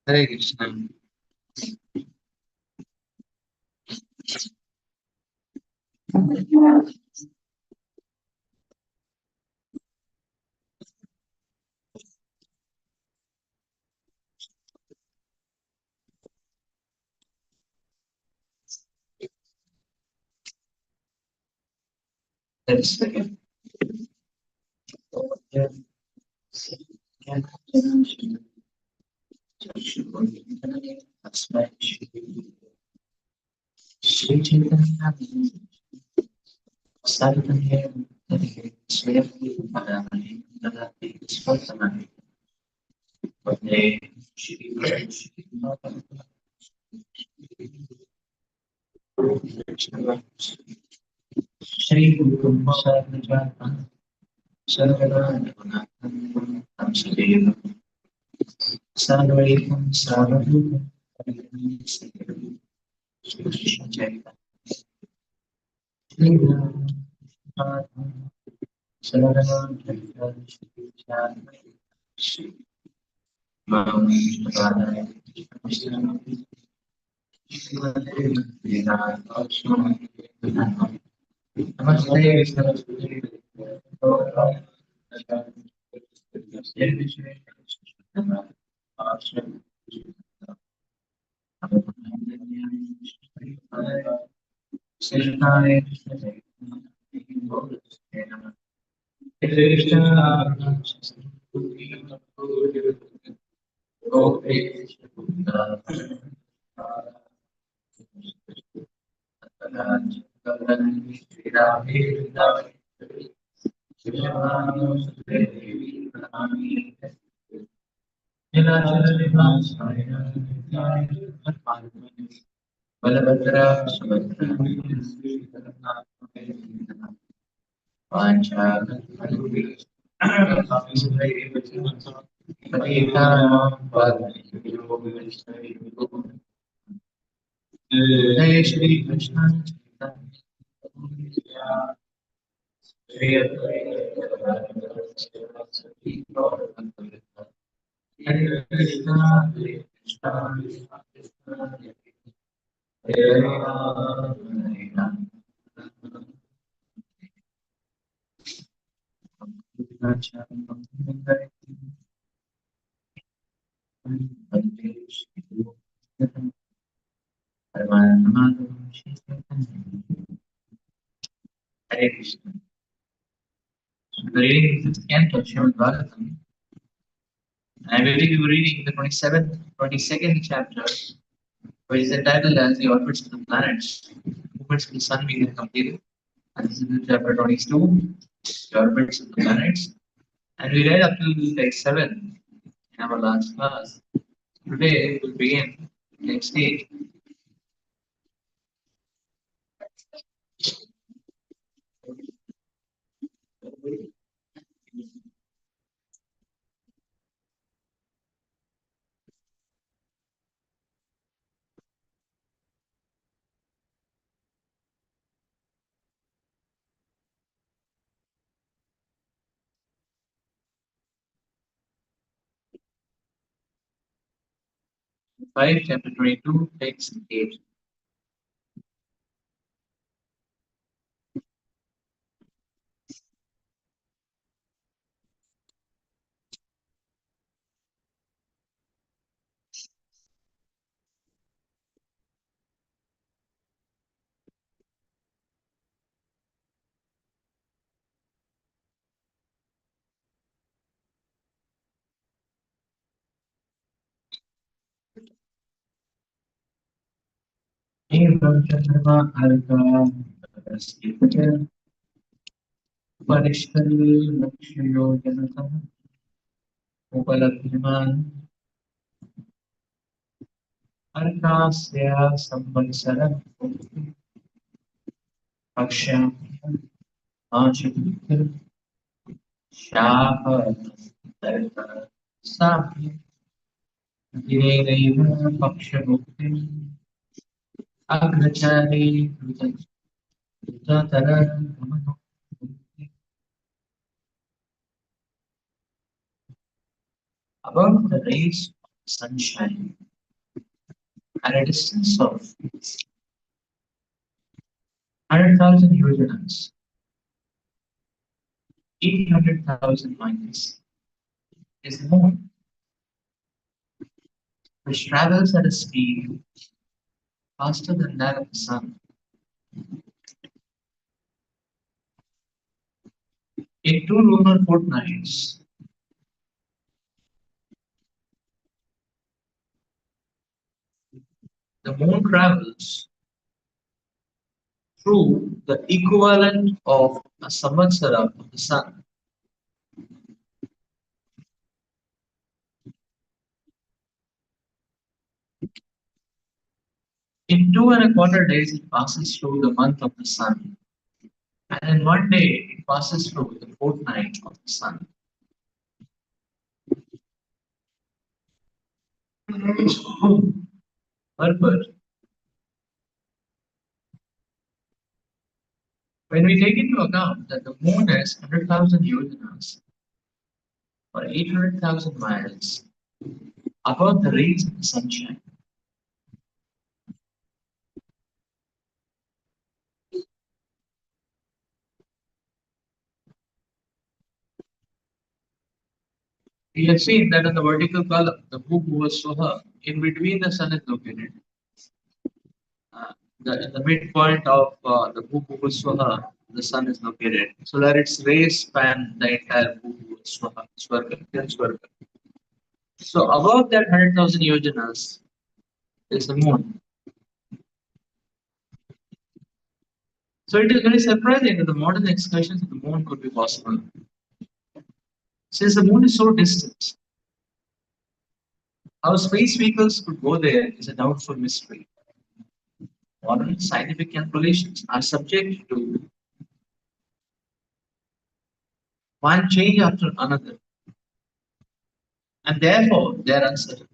Hare Krishna. Let's begin. Shri Chaitanya Sarvaya Swayam Bhagavani Dadati Svatamani Vande Shri Shri Guru Sarvajana Sarvada Navanatam Amsadeva Sarvaikum Sarvadukam Shri Chaitanya Shri Guru Sarvada Shri Balabhadra Subhadra Pancha Jai Shri Krishna Shri Hare Krishna Hare Krishna Krishna Hare Ram Hare Krishna. The reading is the 10th of Srimad-Bhagavatam. I will be reading the 27th, 22nd chapter, which is entitled as The Orbits of the Planets. Movements of the Sun we have completed. And this is the chapter 22, The Orbits of the Planets. And we read up to like 7 in our last class. Today we'll begin the next 8. Five, chapter 22, text 8. Evam Chandra Arka Sipata Parishkal Lakshayo Janata Upalabhiman Arkasya Samvatsara Aksham Ashukta Shaha Darpa Sapi Direva Pakshamukti Agrachari Tatara about the race sunshine at a distance of 100,000 yojanas, 800,000 miles, is the moon, which travels at a speed faster than that of the sun. In two lunar fortnights, the moon travels through the equivalent of a samvatsara of the sun. In 2.25 days, it passes through the month of the sun, and in one day, it passes through the fortnight of the sun. Further, when we take into account that the moon is 100,000 yojanas or 800,000 miles above the rays of the sunshine, we have seen that in the vertical column, the Bhubhuva Swaha, in between the sun is located. Uh, the midpoint of the Bhubhuva Swaha, the sun is located, so that its rays span the entire Bhubhuva Swaha, Swarga, till Swarga. So above that 100,000 yojanas is the moon. So it is very surprising that the modern excursions of the moon could be possible. Since the moon is so distant, how space vehicles could go there is a doubtful mystery. Modern scientific calculations are subject to one change after another, and therefore they are uncertain.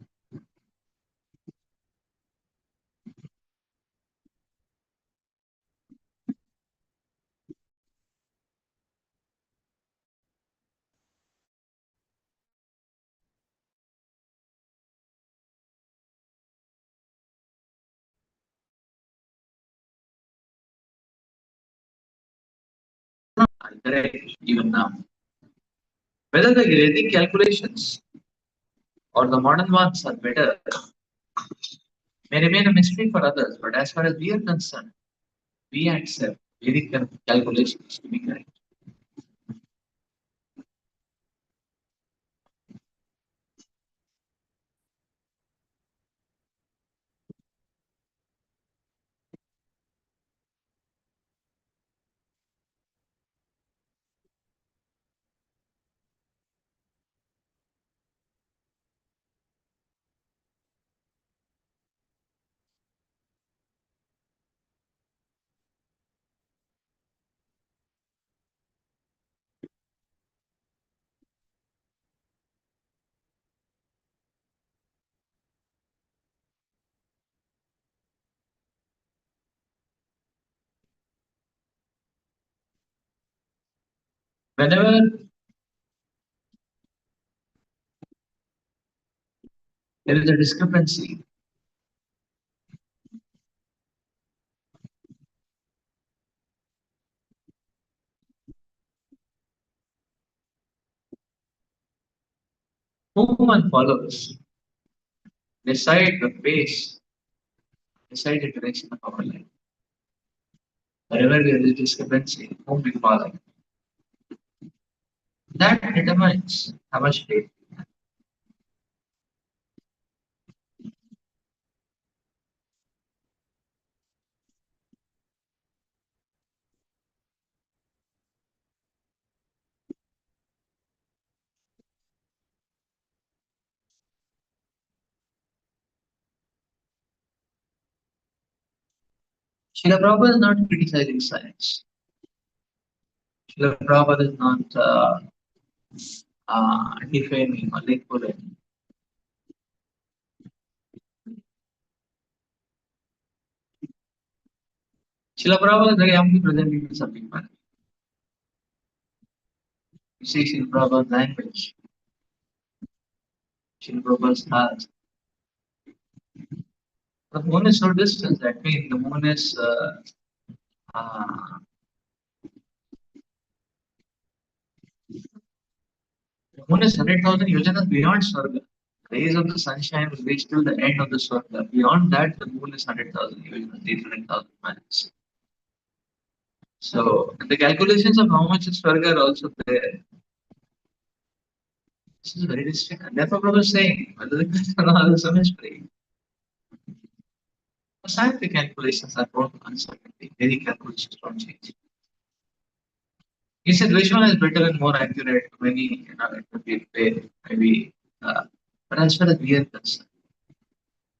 Are correct even now. Whether the Vedic calculations or the modern ones are better may remain a mystery for others, but as far as we are concerned, we accept Vedic calculations to be correct. Whenever there is a discrepancy, whom one follows decide the pace, decide the direction of our life. Wherever there is discrepancy, whom we follow, that determines how much faith. Srila Prabhupada is not criticizing science. Srila Prabhupada is not defaming or lecturing. Srila Prabhupada is very humbly presenting the subject matter. You see Srila Prabhupada's language, Srila Prabhupada's heart. The moon is so distant. That means the moon is uh, the moon is 100,000 yojanas beyond Swarga. Rays of the sunshine will reach till the end of the Swarga. Beyond that, the moon is 100,000 yojanas, 800,000 miles. So the calculations of how much is Swarga are also there. This is very distinct. And therefore, Prabhu is saying, whether the Krishna or the mystery, the scientific calculations are prone to uncertainty. Daily calculations don't change. He said Vishwan is better and more accurate. Many, it would be fair, maybe. But as far as we are concerned,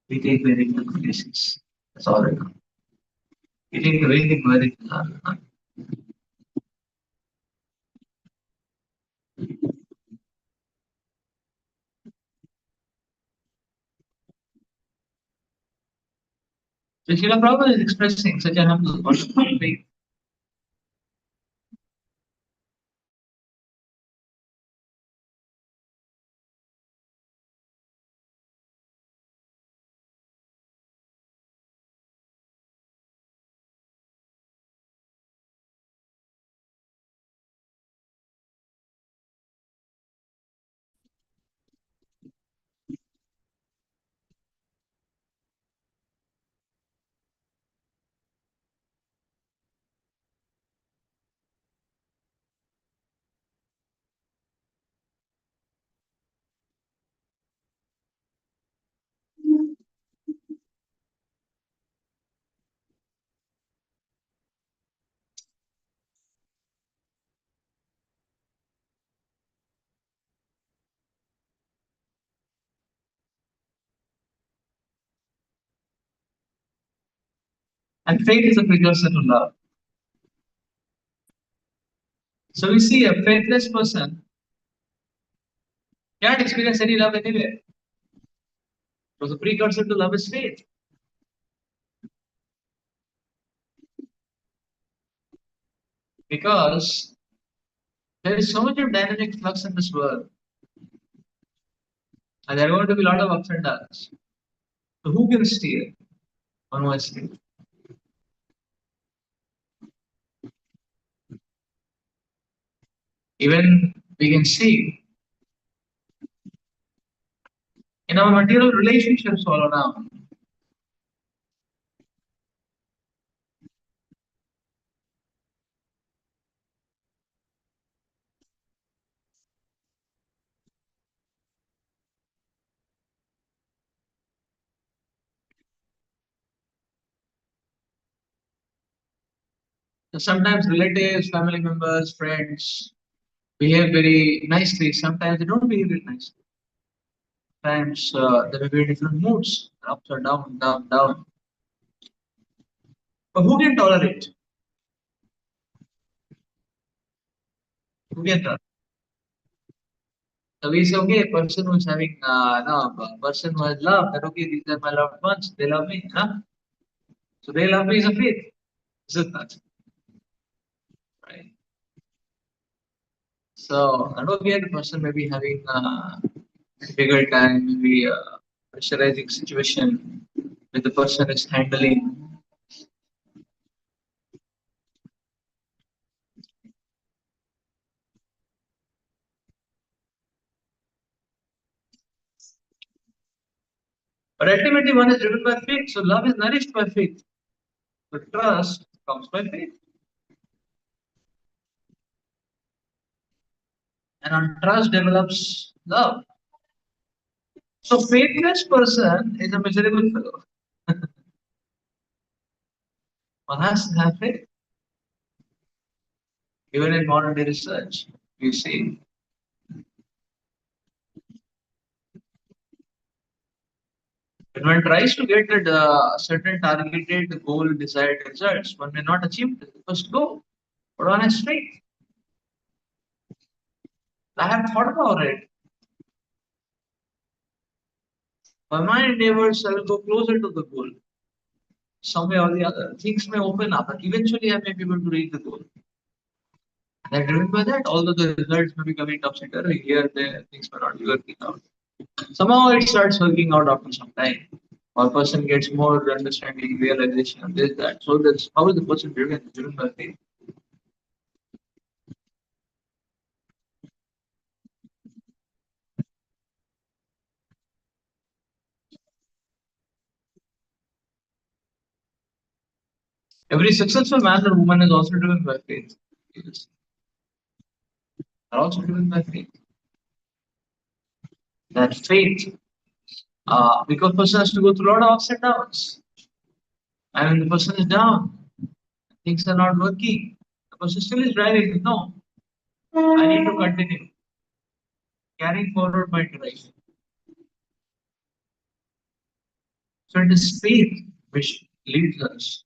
we take Vedic calculations. That's all I know. We take the Vedic version. So Srila Prabhupada is expressing such a humble, wonderful faith. And faith is a precursor to love. So we see a faithless person can't experience any love anywhere. So the precursor to love is faith. Because there is so much of dynamic flux in this world, and there are going to be a lot of ups and downs. So who can steer? One was steer. Even we can see in our material relationships all around. So sometimes relatives, family members, friends behave very nicely. Sometimes they don't behave very nicely. Sometimes there may be different moods, ups or down, down, down. But who can tolerate? Who can tolerate? So we say, okay, a person who is having no, a person who has love, that okay, these are my loved ones, they love me, huh? So they love me is a faith, is it not? Right. So I don't care the person may be having a difficult time, maybe a pressurizing situation that the person is handling. But ultimately one is driven by faith. So love is nourished by faith. So trust comes by faith. And on trust develops love. So faithless person is a miserable fellow. One has to have faith. Even in modern day research, we see when one tries to get a certain targeted goal, desired results, one may not achieve the first goal. But one has faith. I have thought about it. By my endeavors, I will go closer to the goal. Some way or the other. Things may open up, but eventually I may be able to reach the goal. And driven by that, although the results may be coming topsy-turvy here, there, things may not be working out. Somehow it starts working out after some time. or person gets more understanding, realization, of this, that. So that's how is the person driven by faith? Every successful man or woman is also driven by faith. Yes. Are also driven by faith. That faith, because person has to go through a lot of ups and downs. And when the person is down, things are not working. The person still is driving. No, I need to continue carrying forward my drive. So it is faith which leads us,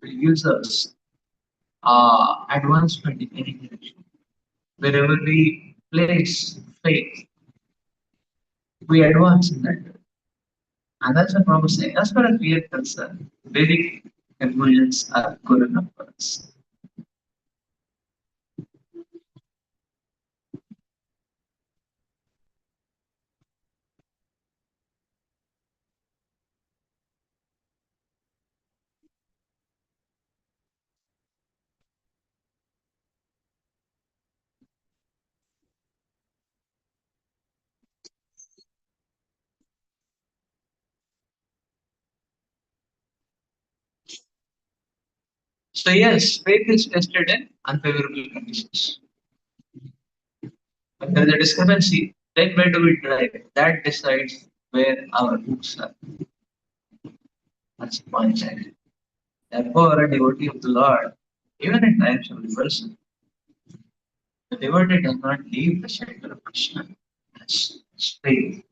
which gives us advancement in any direction. Wherever we place faith, we advance in that direction. And that's what Prabhupada saying. As far as we are concerned, Vedic conclusions are good enough for us. So yes, faith is tested in unfavorable conditions. When there is a discrepancy, then where do we drive? That decides where our roots are. That's the point. Therefore, a devotee of the Lord, even in times of reversal, the devotee does not leave the shelter of Krishna. That's faith.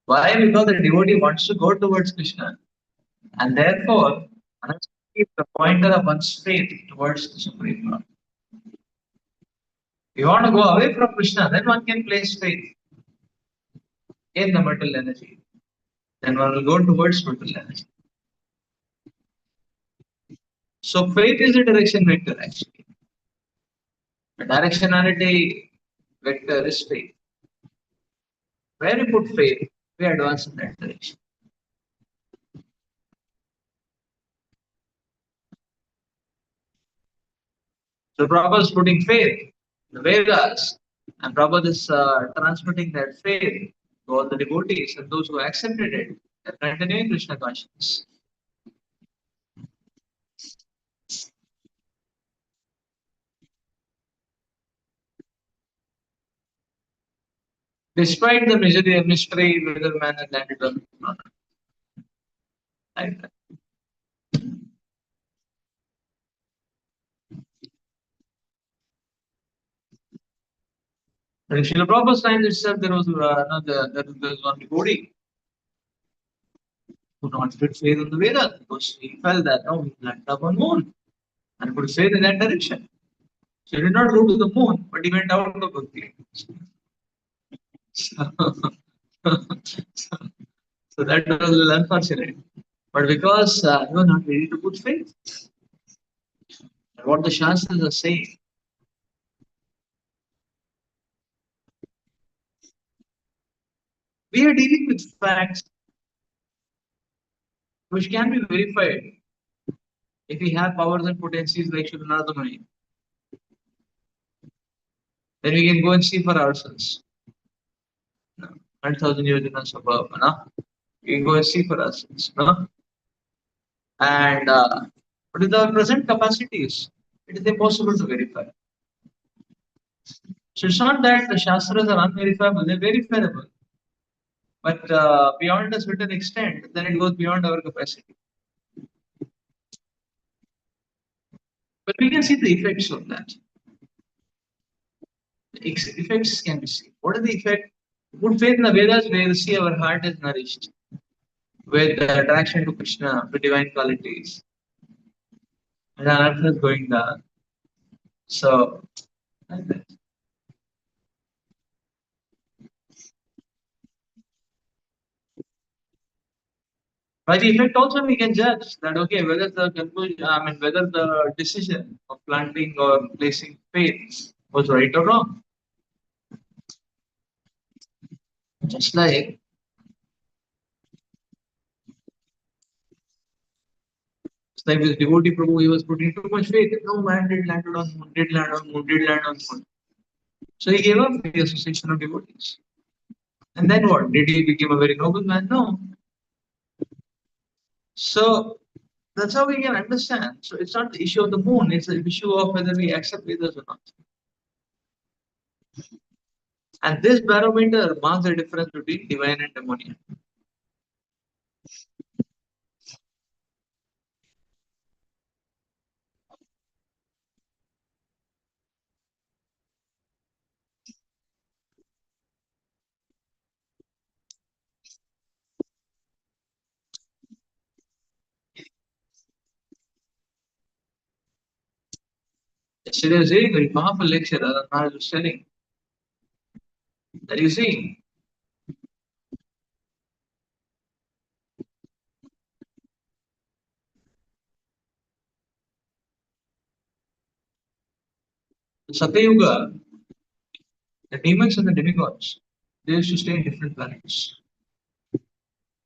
Why? Because the devotee wants to go towards Krishna. And therefore, one has to keep the pointer of one's faith towards the Supreme Lord. If you want to go away from Krishna, then one can place faith in the material energy. Then one will go towards material energy. So faith is a direction vector actually. The directionality vector is faith. Where you put faith, we advance in that direction. So Prabhupada is putting faith, the Vedas, and Prabhupada is transmitting that faith to all the devotees and those who accepted it. They're continuing Krishna consciousness. Despite the misery of mystery, whether man has landed or not. Like that. In Srila Prabhupada's time itself, there was there was one devotee who not put faith in the Vedas because he felt that no, we landed up on moon and put faith in that direction. So he did not go to the moon, but he went out of the plane. So, so that was a little unfortunate. But because you are not ready to put faith, and what the Shastras are saying, we are dealing with facts which can be verified if we have powers and potencies like Shuddhanathamani. Then we can go and see for ourselves. 100,000 yojanas above, no? We can go and see for ourselves. No? And with our present capacities, it is impossible to verify. So it's not that the Shastras are unverifiable, they're verifiable. But beyond a certain extent, then it goes beyond our capacity. But we can see the effects of that. The effects can be seen. What is the effect? Good faith in the Vedas, we will see our heart is nourished with the attraction to Krishna, to divine qualities. And our earth is going down. So, like that. By the effect also we can judge that okay, whether the conclusion, whether the decision of planting or placing faith was right or wrong. Just like Like this devotee Prabhu, he was putting too much faith. No man did land on moon, did land on moon, did land on moon. So he gave up the association of devotees. And then what? Did he become a very noble man? No. So that's how we can understand. So it's not the issue of the moon, it's the issue of whether we accept Vedas or not. And this barometer marks the difference between divine and demoniac. Yesterday I was reading a very powerful lecture, I was telling that you see, the Satya Yuga, the demons and the demigods, they used to stay in different planets.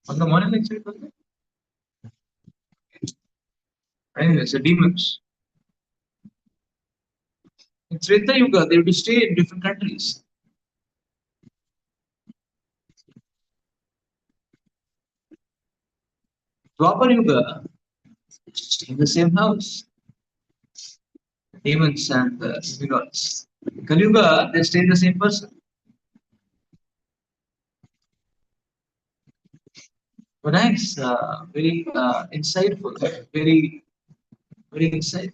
On the morning lecture, it was there. Anyways, the demons. In Treta Yuga, they used to stay in different countries. Dwapar Yuga, in the same house. Demons and the demigods. Kali Yuga, they stay in the same person. But nice, very insightful, very insightful.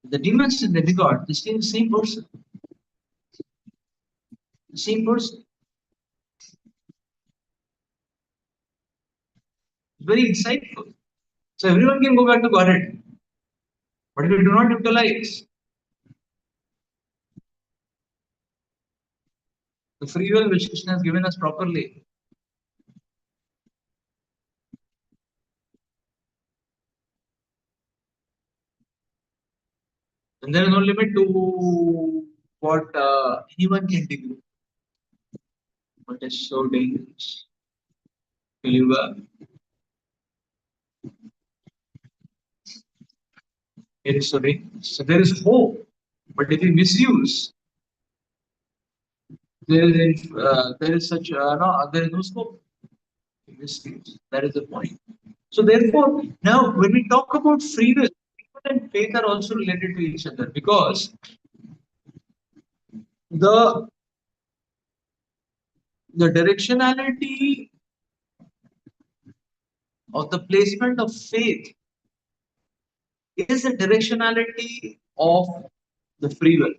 The demons and the demigod, they stay in the same person. The same person. Very insightful. So everyone can go back to Godhead. But if we do not utilize the free will which Krishna has given us properly, then there is no limit to what anyone can do. But it's so dangerous. Yuga. It is so dangerous. So there is hope. But if we misuse, there is such no, there is no scope. Misuse. That is the point. So therefore, now when we talk about free will, and faith are also related to each other because the the directionality of the placement of faith is the directionality of the free will.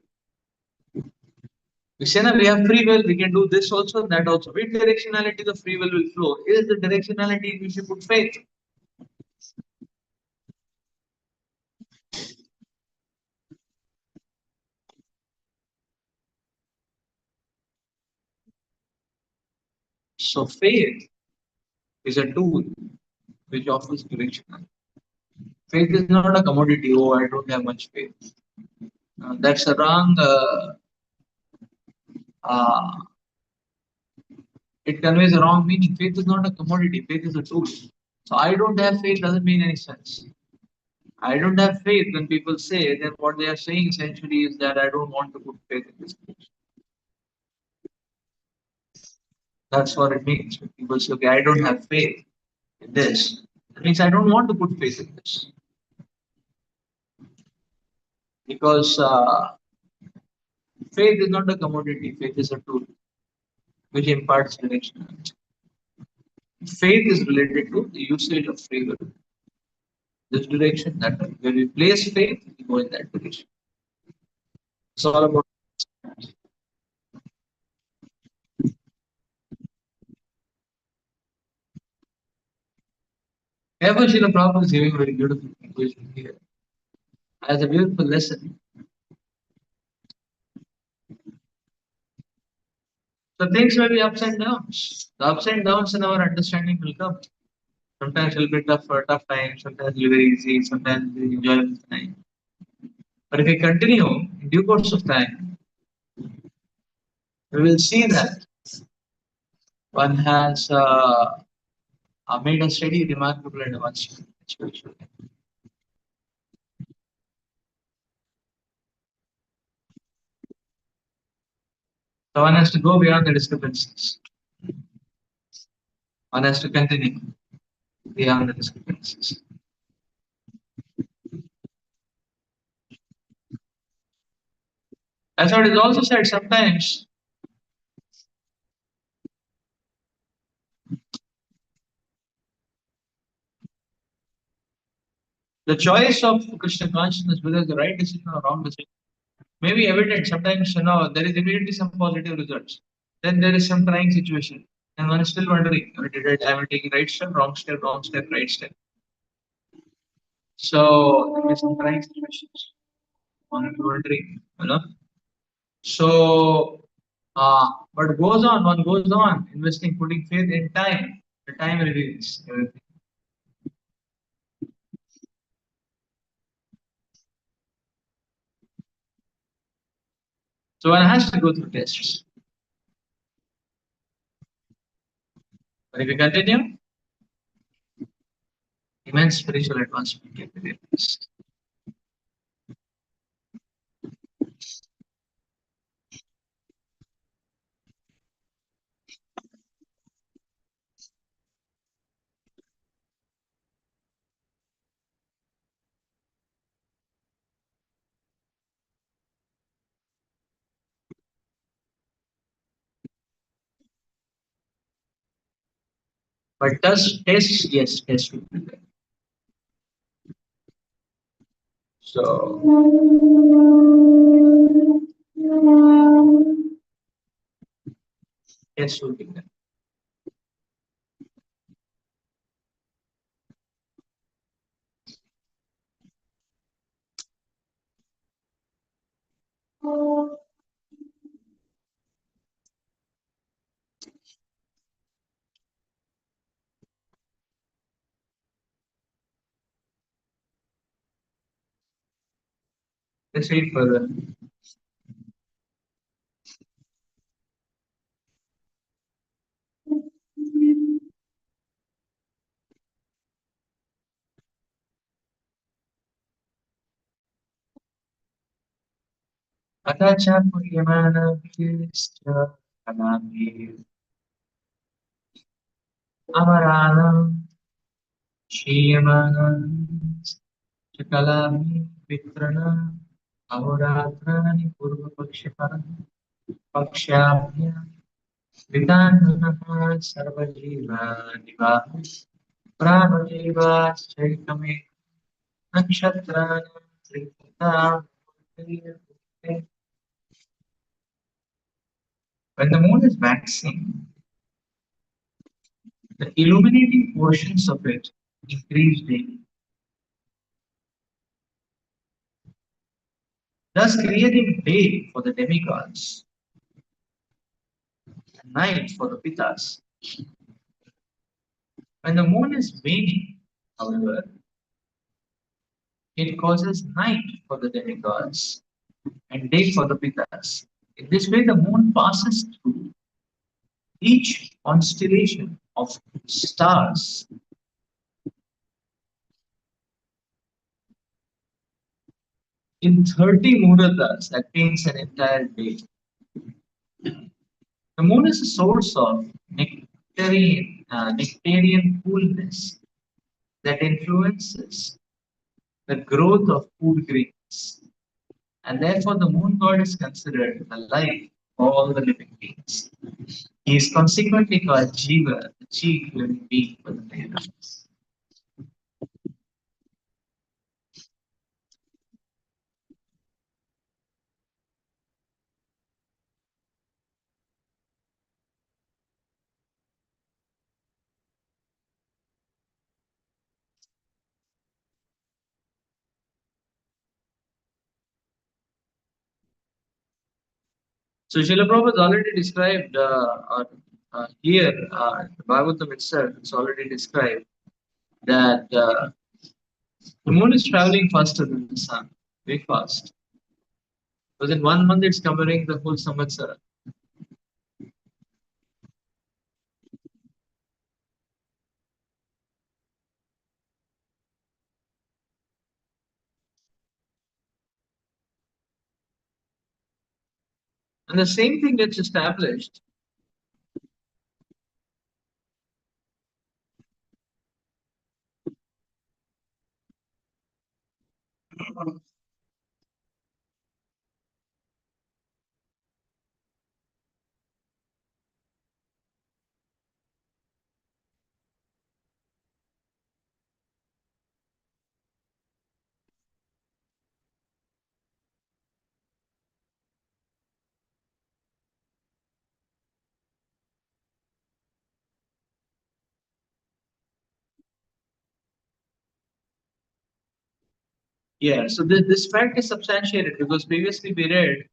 We say that we have free will, we can do this also, that also. Which directionality the free will flow is the directionality in which you put faith. So faith is a tool which offers direction. Faith is not a commodity. Oh, I don't have much faith. That's a wrong. Uh, it conveys a wrong meaning. Faith is not a commodity. Faith is a tool. So I don't have faith doesn't mean any sense. I don't have faith when people say, then what they are saying essentially is that I don't want to put faith in this thing. That's what it means. When people say, okay, I don't have faith in this. That means I don't want to put faith in this. Because faith is not a commodity, faith is a tool which imparts direction. Faith is related to the usage of free will. This direction, that way. When we place faith, we go in that direction. It's all about. Ever Srila Prabhupada is giving a very beautiful conclusion here. As a beautiful lesson. So things may be ups and downs. The ups and downs in our understanding will come. Sometimes it will be tough for a tough time, sometimes it will be very easy, sometimes it will be enjoyable time. But if we continue in due course of time, we will see that one has made a steady, remarkable advancement spiritually. So one has to go beyond the discrepancies. One has to continue beyond the discrepancies. That's what is also said sometimes. The choice of Krishna consciousness, whether the right decision or wrong decision, may be evident. Sometimes, there is immediately some positive results. Then there is some trying situation. And one is still wondering, am I taking right step, wrong step, right step? So there is some trying situations. One is wondering. So, but one goes on, investing, putting faith in time. The time reveals everything. So one has to go through tests. But if you continue, immense spiritual advancement can be realized. But does tests, yes, tests will be there. So tests will be there. Let's read further. Atacha Puryamana Krisha Kanami Amaranam Shiyamana Chakalami Vitrana Ahoratrani Purva Pakshapara Pakshabhya Vidananaha Sarvajiva Nivas Pranajiva Chaitame Nakshatrana Tripata. When the moon is waxing, the illuminating portions of it increase daily, thus creating day for the demigods and night for the pitas. When the moon is waning, however, it causes night for the demigods and day for the pitas. In this way, the moon passes through each constellation of stars in 30 muhurtas. That means an entire day. The moon is a source of nectarian coolness that influences the growth of food grains, and therefore the moon god is considered the life of all the living beings. He is consequently called Jiva, the chief living being for the universe. So Srila Prabhupada already described here, the Bhagavatam itself, it's already described that the moon is traveling faster than the sun, very fast. Within 1 month, it's covering the whole Samvatsara. And the same thing gets established Yeah, so this fact is substantiated because previously we read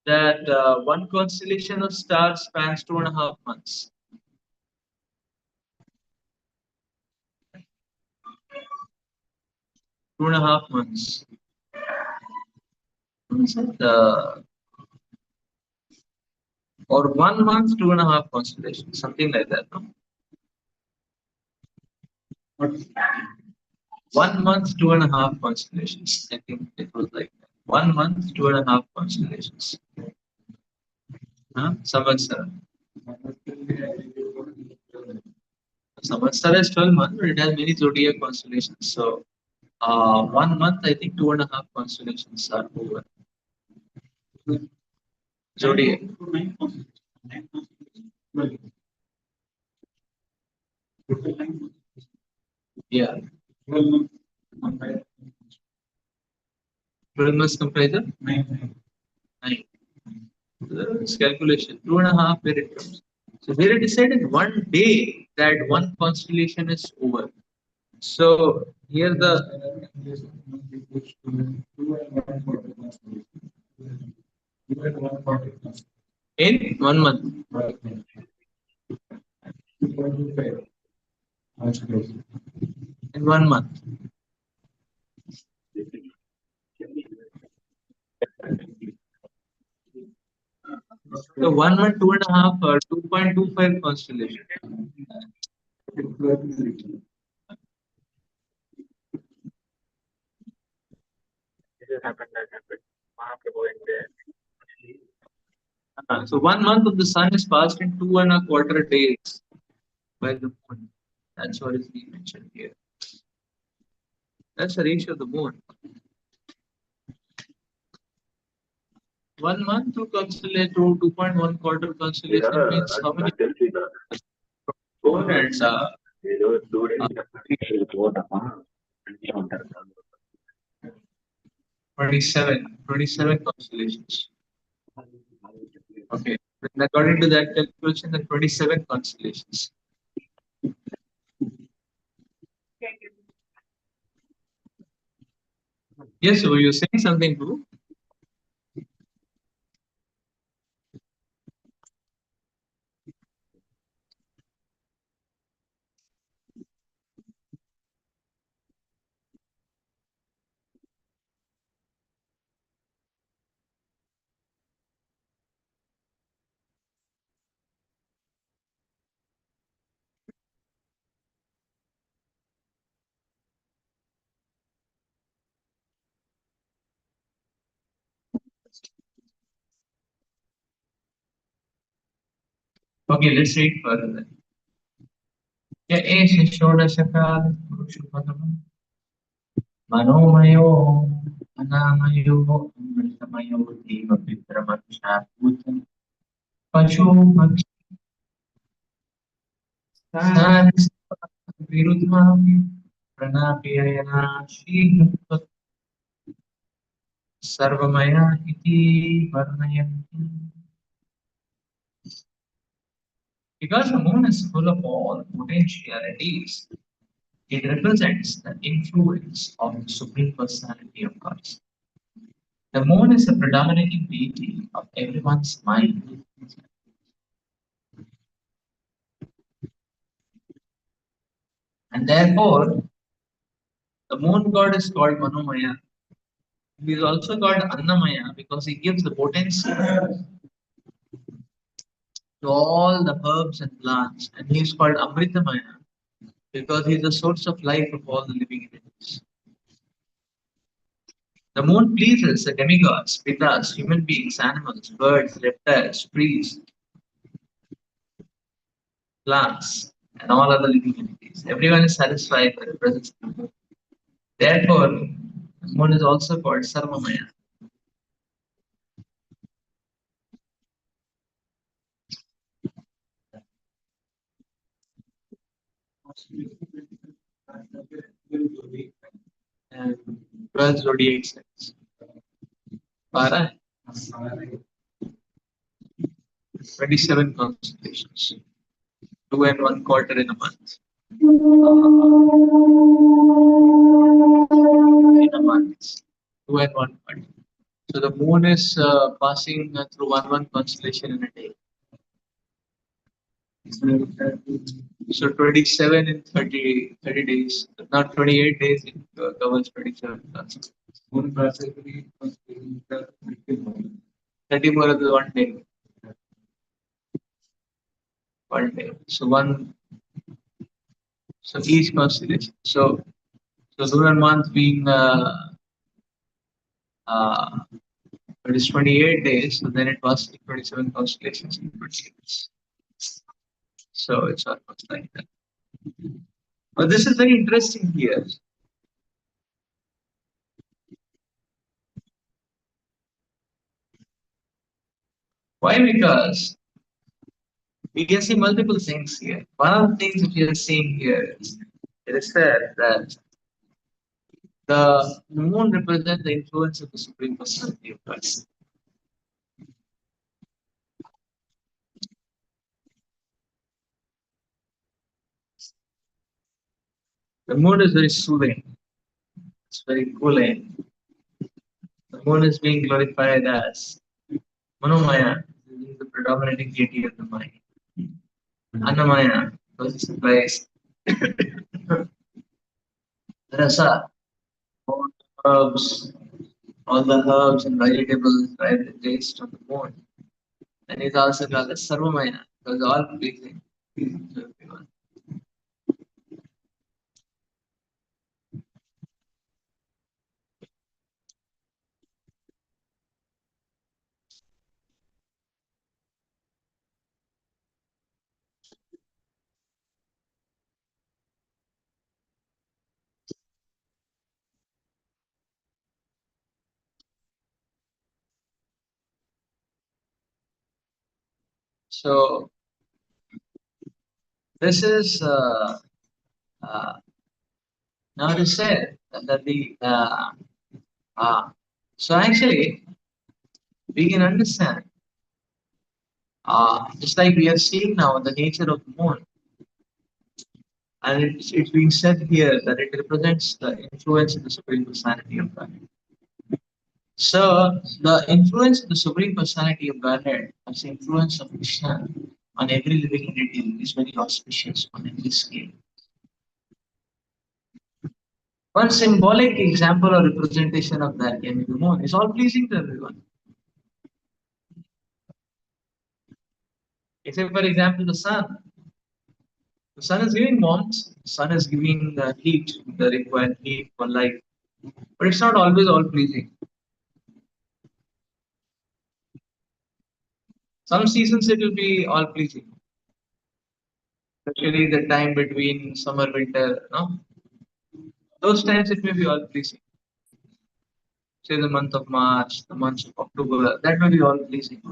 that one constellation of stars spans 2.5 months. 2.5 months. Or 1 month, 2.5 constellations, something like that. No? 1 month, 2.5 constellations. I think it was like that. 1 month, 2.5 constellations. Huh? Samvatsara. Samvatsara is 12 months, but it has many zodiac constellations. So 1 month, I think 2.5 constellations are over. Zodiac. Yeah. 12 months comprise of 9. This calculation, 2.5 where it comes. So here it is said in one day that one constellation is over. So here the in 1 month. In 1 month. So 1 month, 2.5 or 2.25 constellation. So 1 month of the sun is passed in 2.25 days by the moon. That's what is being mentioned here. That's the ratio of the moon. 1 month to constellation to 2.1 quarter constellation means how many components are 27 constellations. Okay. And according to that calculation, the 27 constellations. Yes, so you're saying something, too? Okay, let's read further then. य एष षोडशकाल पुरुषोत्तमः मनोमयो अनामयो अमृतमयो देवपितरमक्षाभूतम् पशु पक्षी विरुद्धां प्रणाप्ययना शीघ्र सर्वमया इति वर्णयन्ति. Because the moon is full of all potentialities, it represents the influence of the Supreme Personality of God. The moon is the predominating deity of everyone's mind. And therefore, the moon god is called Manomaya. He is also called Annamaya because he gives the potency to all the herbs and plants. And he is called Amritamaya because he is the source of life of all the living entities. The moon pleases the demigods, pitas, human beings, animals, birds, reptiles, trees, plants, and all other living entities. Everyone is satisfied with the presence of the moon. Therefore, the moon is also called Sarvamaya. And 12 zodiac signs. Para 27 constellations, 2 and 1/4 in a month. In a month, 2 and 1/4. So the moon is passing through one constellation in a day. So 27 in 30 days, not 28 days, it covers 27 constellations. 30 more of the 1 day. 1 day. So so each constellation. So lunar month being uh, it is 28 days, so then it was 27 constellations in 20 years. So it's almost like that. But this is very interesting here. Why? Because we can see multiple things here. One of the things that we are seeing here is it is said that the moon represents the influence of the Supreme Personality of God. The moon is very soothing, it's very cooling. The moon is being glorified as Manomaya, the predominating deity of the mind. Annamaya, because it supplies rasa, all the herbs, all the herbs and vegetables right based on the moon. And it's also called as Sarvamaya, because all pleasing to everyone. So this is uh, now it is said that the so actually we can understand just like we are seeing now the nature of the moon, and it's being said here that it represents the influence of the Supreme Personality of God. So the influence of the Supreme Personality of Godhead as the influence of Krishna on every living entity is very auspicious on every scale. One symbolic example or representation of that can be the moon. It's all pleasing to everyone. Except for example the sun. The sun is giving warmth, the sun is giving the heat, the required heat for life. But it's not always all pleasing. Some seasons it will be all pleasing. Especially the time between summer, winter, no? Those times it may be all pleasing. Say the month of March, the month of October, that will be all pleasing.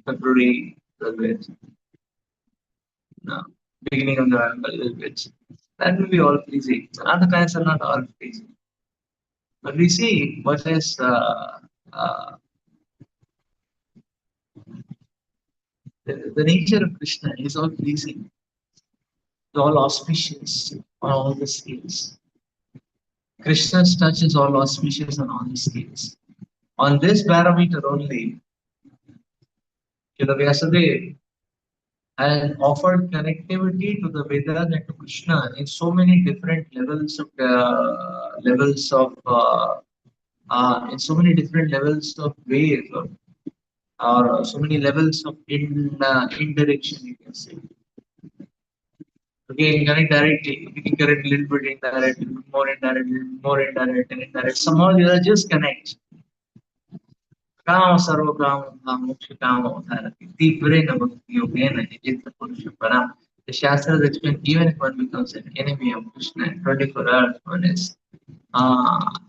February, a little bit. No. Beginning of November, a little bit. That will be all pleasing. Other times are not all pleasing. But we see what is uh, the nature of Krishna is all pleasing, all auspicious on all the scales. Krishna's touch is all auspicious on all the scales. On this barometer only, Vyasadeva has offered connectivity to the Vedas and to Krishna in so many different levels of in so many different levels of ways or so many levels of indirection, you can say. Okay, connect directly. We can connect a little bit indirect, little bit more indirect, little bit more indirect and indirect. Somehow the other just connect. Kama sarva kama moksha kama udharati. The brain of Yogena is the Purusha Param. The Shastras explain even if one becomes an enemy of Krishna and 24 hours one is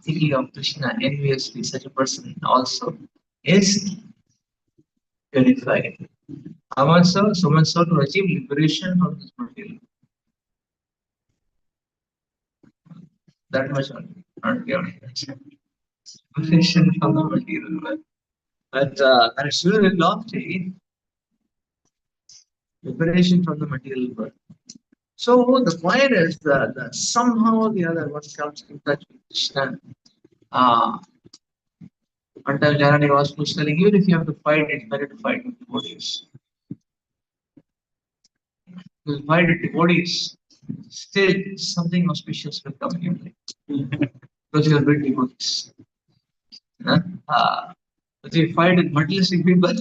thinking of Krishna enviously, such a person also is purified. How much so? So much so to achieve liberation from this material. That much only, not beyond that. Liberation from the material world. But that's really lofty. Liberation from the material world. So the point is that somehow or the other one comes in touch with Krishna. Uh, one time Janani was telling, even if you have to fight, it's better to fight with devotees. You fight with devotees, still something auspicious will come in your life. Because you are good devotees. Huh? If you fight with materialistic people,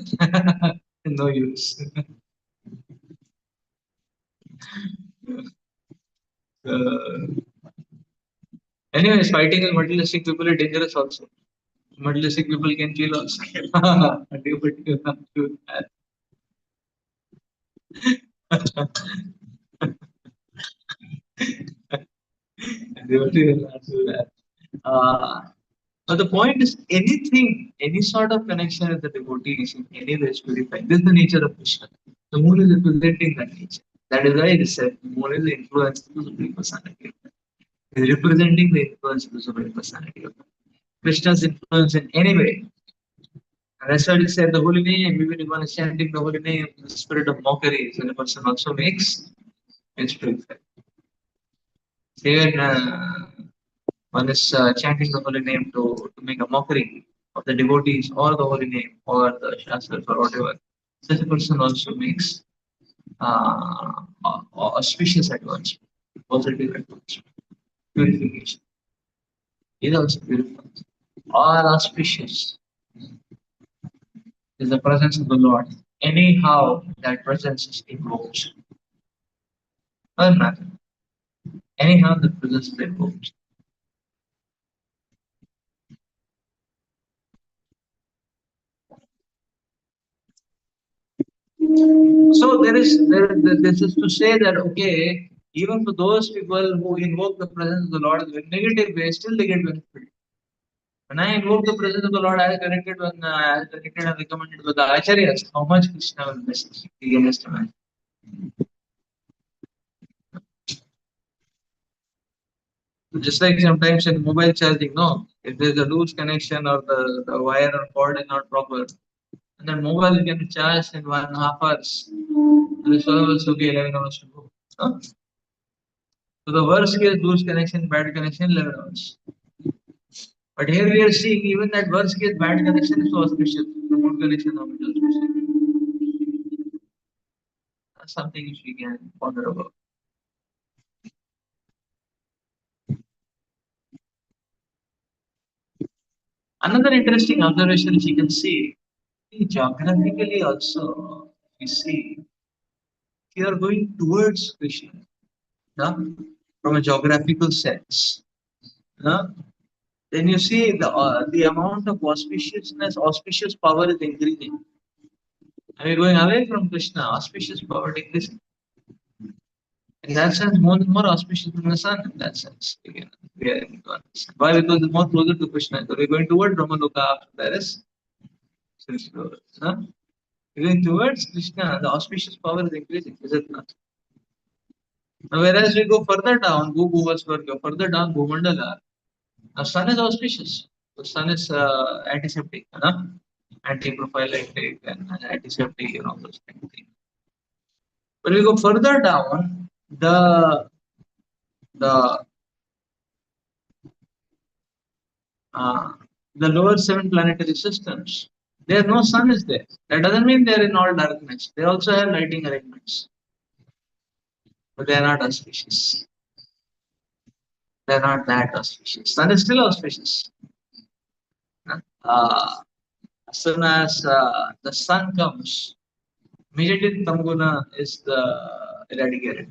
no use. uh, Anyways, fighting with materialistic people is dangerous also. Materialistic people can kill also. Devotee will not do that. Devotee will not do that. But the point is, anything, any sort of connection with the devotee is in any way is purified. This is the nature of Krishna. The moon is representing that nature. That is why it is said the moon is the influence of the Supreme Personality. It is representing the influence of the Supreme Personality. Krishna's influence in any way. And that's why it said the holy name, even if one is chanting the holy name, the spirit of mockery, so the person also makes it's purified. Even one is chanting the holy name to make a mockery of the devotees or the holy name or the shastras or whatever. Such a person also makes auspicious advancement, positive advancement, purification. It also purifies. All auspicious is the presence of the Lord. Anyhow, that presence is invoked. Doesn't matter. Anyhow, the presence is invoked. So this is to say that okay, even for those people who invoke the presence of the Lord in negative way, still they get benefit. When I invoke the presence of the Lord, I connected and recommended with the acharyas, how much Krishna will bless us. You can just imagine. So just like sometimes in mobile charging, no, if there's a loose connection or the wire or cord is not proper, and then mobile can be charged in 1.5 hours. And the solar will okay, 11 hours to go. No? So the worst case, loose connection, bad connection, 11 hours. But here we are seeing even that worst case, bad connection is so auspicious. The good connection of it is auspicious. That's something which we can ponder about. Another interesting observation which you can see, geographically also, we see, we are going towards Krishna, no? From a geographical sense. No? Then you see the amount of auspicious power is increasing. And we're going away from Krishna, auspicious power decreasing. In that sense, more and more auspicious than the sun, in that sense. Again, we are able to understand. Why? Because it's more closer to Krishna. So we're going toward Brahmaloka after that is Krishna. Huh? We're going towards Krishna, the auspicious power is increasing, is it not? Now, whereas we go further down, Bhuvasvarga, further down, Bhumandala, the sun is auspicious. The sun is antiseptic, huh? Anti-prophylactic and antiseptic and all those kind of things. When we go further down, the uh, the lower seven planetary systems, there no sun is there. That doesn't mean they're in all darkness. They also have lighting arrangements, but they are not auspicious. They're not that auspicious. Sun is still auspicious. As soon as the sun comes, immediately Tamguna is the eradicated.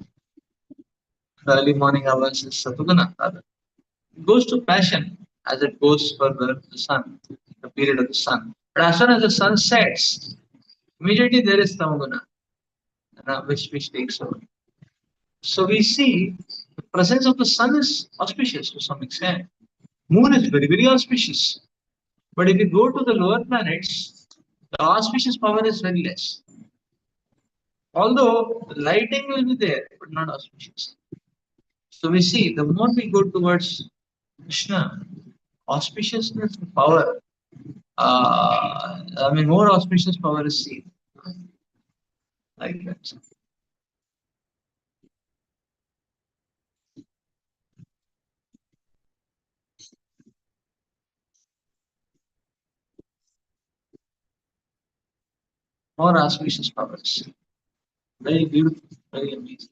early morning hours is Satuguna. It goes to passion as it goes for the sun, the period of the sun. But as soon as the sun sets, immediately there is Tamaguna, which takes over. So we see the presence of the sun is auspicious to some extent. Moon is very, very auspicious. But if you go to the lower planets, the auspicious power is very less. Although the lighting will be there, but not auspicious. So we see the more we go towards Krishna, auspiciousness and power, more auspicious power is seen. Like that. More auspicious power is seen. Very beautiful, very amazing.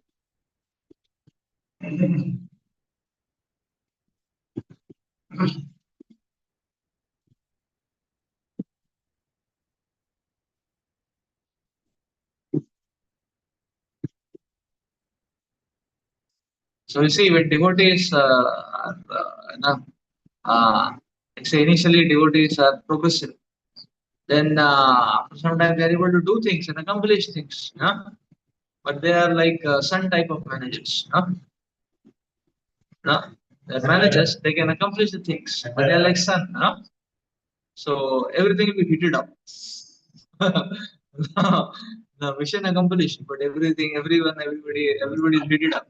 So you see, when devotees uh, say initially devotees are progressive, then sometimes they are able to do things and accomplish things. But they are like sun type of managers. No? They're managers, they can accomplish the things, but they're like sun. So everything will be heated up. The mission accomplished, but everything, everyone, everybody is heated up.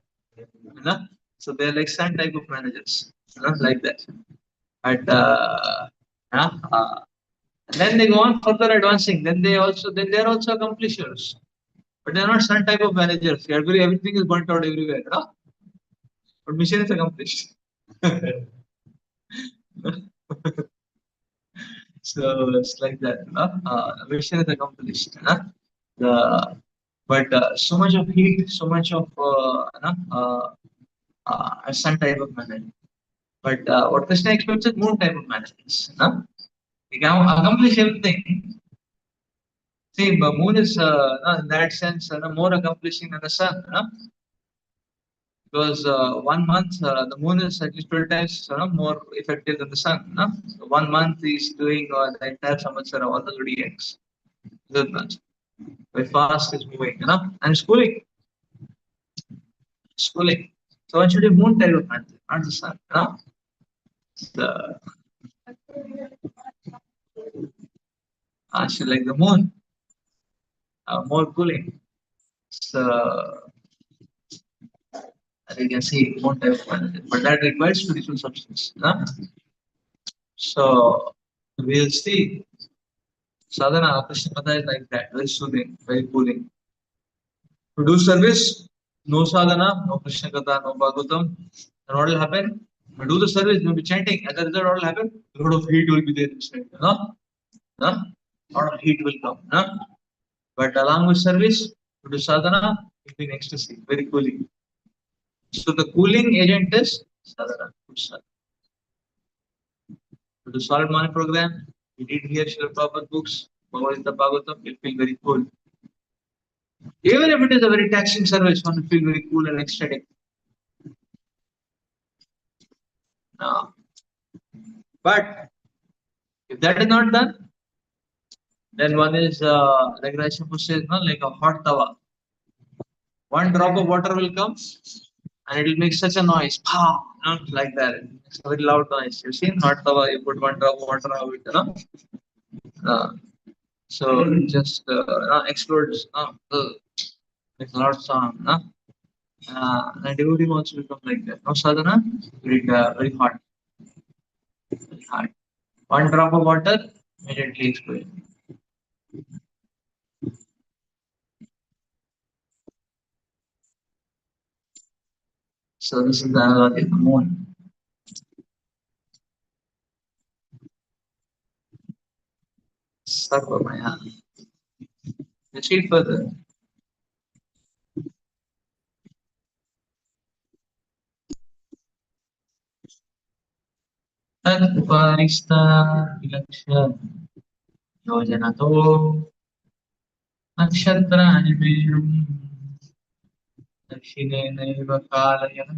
No? So they're like sun type of managers, like that. But uh, uh, and then they go on further advancing. Then they're also accomplishers, but they're not sun type of managers. Everything is burnt out everywhere. But mission is accomplished. So it's like that. Mission is accomplished. The but so much of heat, so much of a sun type of manager. But what Krishna expects is moon type of managers. They can accomplish everything. See, but moon is in that sense more accomplishing than the sun. Because 1 month the moon is at least 12 times more effective than the sun. So 1 month is doing the entire samvatsara, all the zodiacs. Good much. Very fast is moving, and it's cooling. It's cooling. So one should be moon type of planet, not the sun. The actually like the moon, more cooling. So as you can see, moon type of planet, but that requires spiritual substance. So we'll see. Sadhana, Krishna Katha is like that, very soothing, very cooling. To do service, no sadhana, no Krishna Katha, no Bhagavatam. Then what will happen? To do the service, you'll be chanting. As a result, what will happen? A lot of heat will be there inside. A lot of heat will come. But along with service, to do sadhana, you'll be in ecstasy, very cooling. So the cooling agent is sadhana. To do solid morning program, you read here Srila Prabhupada books, Bhagavad Gita, Bhagavatam, you'll feel very cool. Even if it is a very taxing service, one will feel very cool and ecstatic. But if that is not done, then one is like Rashipur says, like a hot tawa. One drop of water will come and it will make such a noise, pow, like that. It's a very loud noise. You've seen hot tawa, you put one drop of water out, uh, so it just explodes. It's a loud sound. And devotee also become like that. No sadhana, very hot. Very hot. One drop of water, immediately explodes. So this is the analogy of the moon. Sarvamaya. Let's read further. तदुपरिष्टा विलक्ष्य योजनतो नक्षत्राणि मेरुम् दक्षिणेनैव कालयः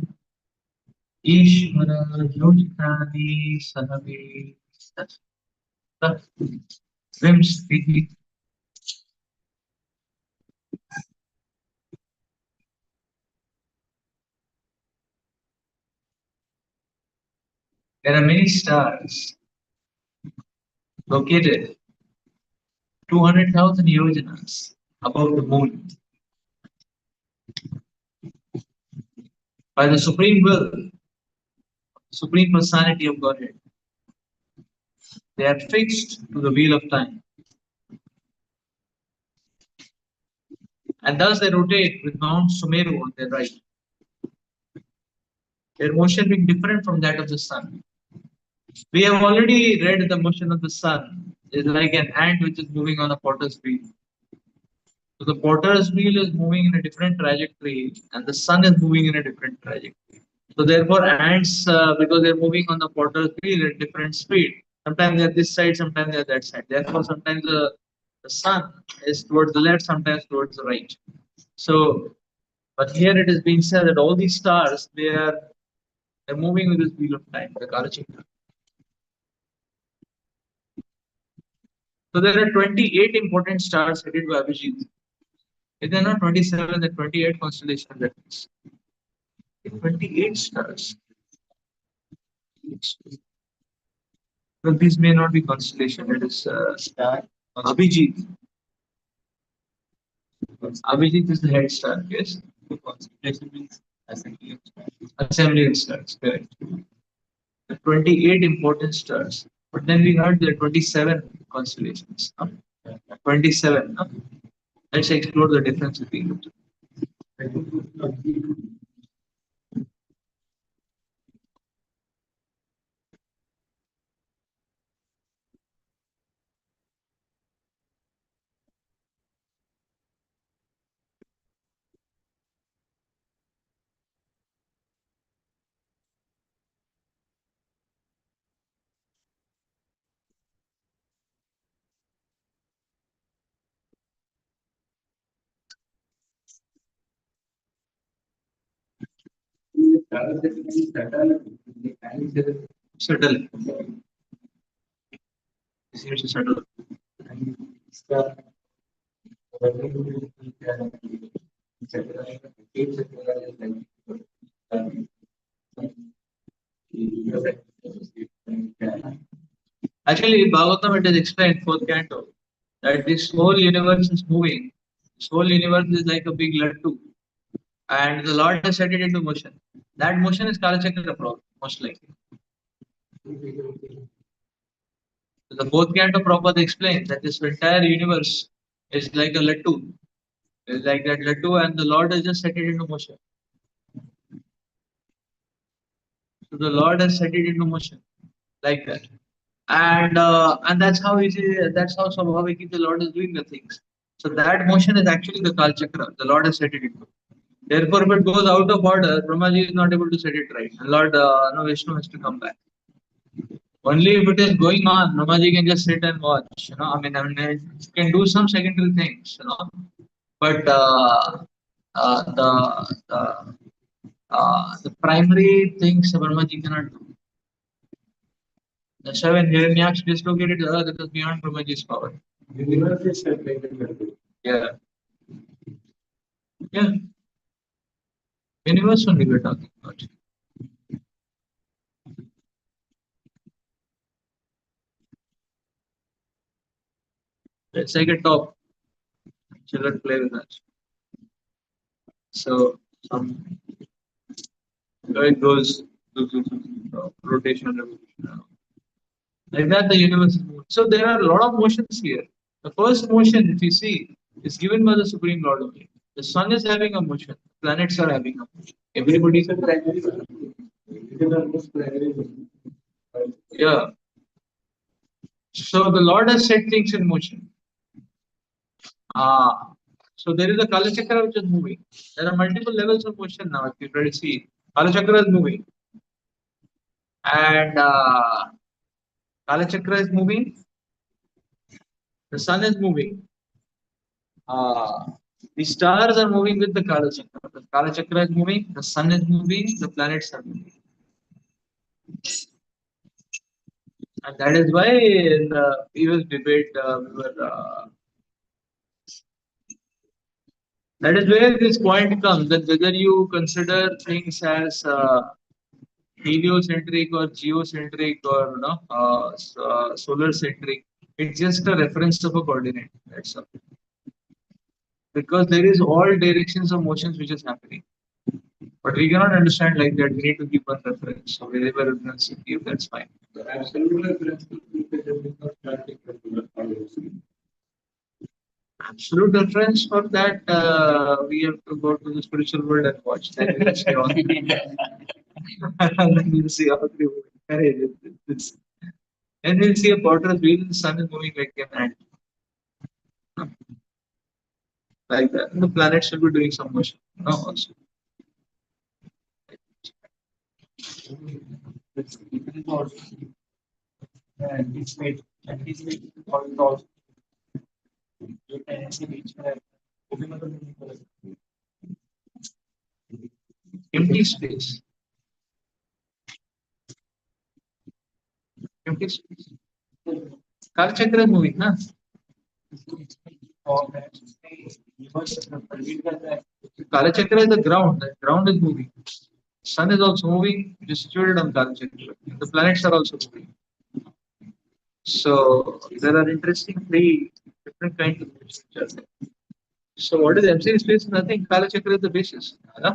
ईश्वर योजितानि सहवीस्तः विंस्तिः. There are many stars located 200,000 yojanas above the moon. By the supreme will, supreme personality of Godhead, they are fixed to the wheel of time. And thus they rotate with Mount Sumeru on their right. Their motion being different from that of the sun. We have already read the motion of the sun is like an ant which is moving on a potter's wheel. So the potter's wheel is moving in a different trajectory and the sun is moving in a different trajectory. So therefore ants, because they're moving on the potter's wheel at different speed, sometimes they're this side, sometimes they're that side. Therefore sometimes the sun is towards the left, sometimes towards the right. So, but here it is being said that all these stars, they're moving with this wheel of time, the Kalachakra. So there are 28 important stars headed by Abhijit. If they're not 27, there are 28 constellations. That means 28 stars. But these may not be constellation. It is star Abhijit. Abhijit is the head star. Yes. The constellation means assembly of stars. Assembly of stars. Correct. The 28 important stars. But then we heard there are 27 constellations. 27. Let's explore the difference between them. Subtle. Seems to subtle. Actually, Bhagavatam it is explained fourth canto that this whole universe is moving. This whole universe is like a big laddu, and the Lord has set it into motion. That motion is Kalachakra Prabhu, most likely. So the fourth canto Prabhupada explains that this entire universe is like a laddu. It's like that laddu, and the Lord has just set it into motion. So the Lord has set it into motion like that. And that's how that's how Swabhaviki the Lord is doing the things. So that motion is actually the Kal Chakra. The Lord has set it into. Therefore, if it goes out of order, Brahmaji is not able to set it right. And Lord no, Vishnu has to come back. Only if it is going on, Brahmaji can just sit and watch. You can do some secondary things, But the primary things Brahmaji cannot do. The seven Hiranyaks dislocated the earth, it is beyond Brahmaji's power. Yeah. Yeah. Universe only we're talking about. It's like a top. Children play with that. So it goes rotation and revolution. Like that, the universe is moving. So there are a lot of motions here. The first motion, if you see, is given by the Supreme Lord only. The sun is having a motion. Planets are having a motion. Everybody is a primary. Yeah. So the Lord has set things in motion. So there is a Kala Chakra which is moving. There are multiple levels of motion now. If you try to see, Kala Chakra is moving, and Kala Chakra is moving. The sun is moving. The stars are moving with the Kala Chakra. The Kala Chakra is moving, the sun is moving, the planets are moving. And that is why in the previous debate, that is where this point comes that whether you consider things as heliocentric or geocentric or no, solar centric, it's just a reference of a coordinate. That's all. Because there is all directions of motions which is happening. But we cannot understand like that. We need to keep one reference. So wherever reference you give, that's fine. The absolute reference to keep it is not static. Absolute reference for that, we have to go to the spiritual world and watch. Then we will see all. Then we'll see all the it's, and we'll see a potter's wheel. The sun is moving like an ant, like that. And the planets will be doing some motion. No, also. Empty space. Empty space. Kala Chakra is moving, na? Kala Chakra is the ground. The ground is moving. Sun is also moving. It is situated on Kala Chakra. The planets are also moving. So there are interesting three different kinds of motions. So what is empty space? Nothing. Kala Chakra is the basis. Huh?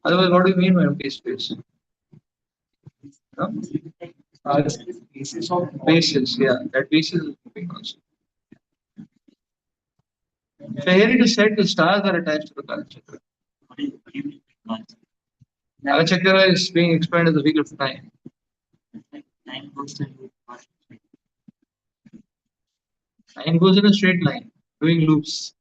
Otherwise, what do you mean by empty space? Huh? Basis, yeah. That basis is moving also. So here it is said the stars are attached to the Kala Chakra. Kala Chakra is being explained as the wheel of time. Time goes in a straight line, doing loops.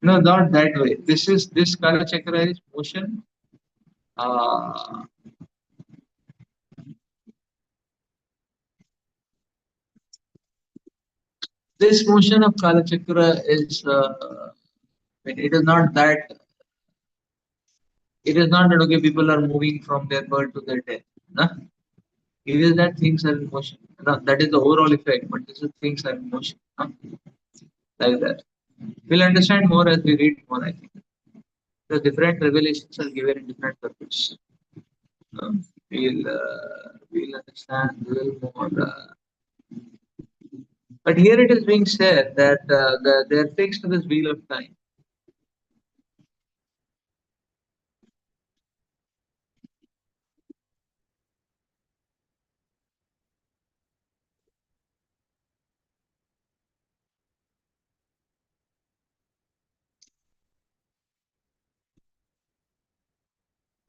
No, not that way. This Kala Chakra is motion. This motion of Kala Chakra is it is not that okay, people are moving from their birth to their death. No? It is that things are in motion. No, that is the overall effect, but this is things are in motion. No? Like that. We'll understand more as we read more, I think. The different revelations are given in different purposes. We'll understand a little more. But here it is being said that they are fixed to this wheel of time.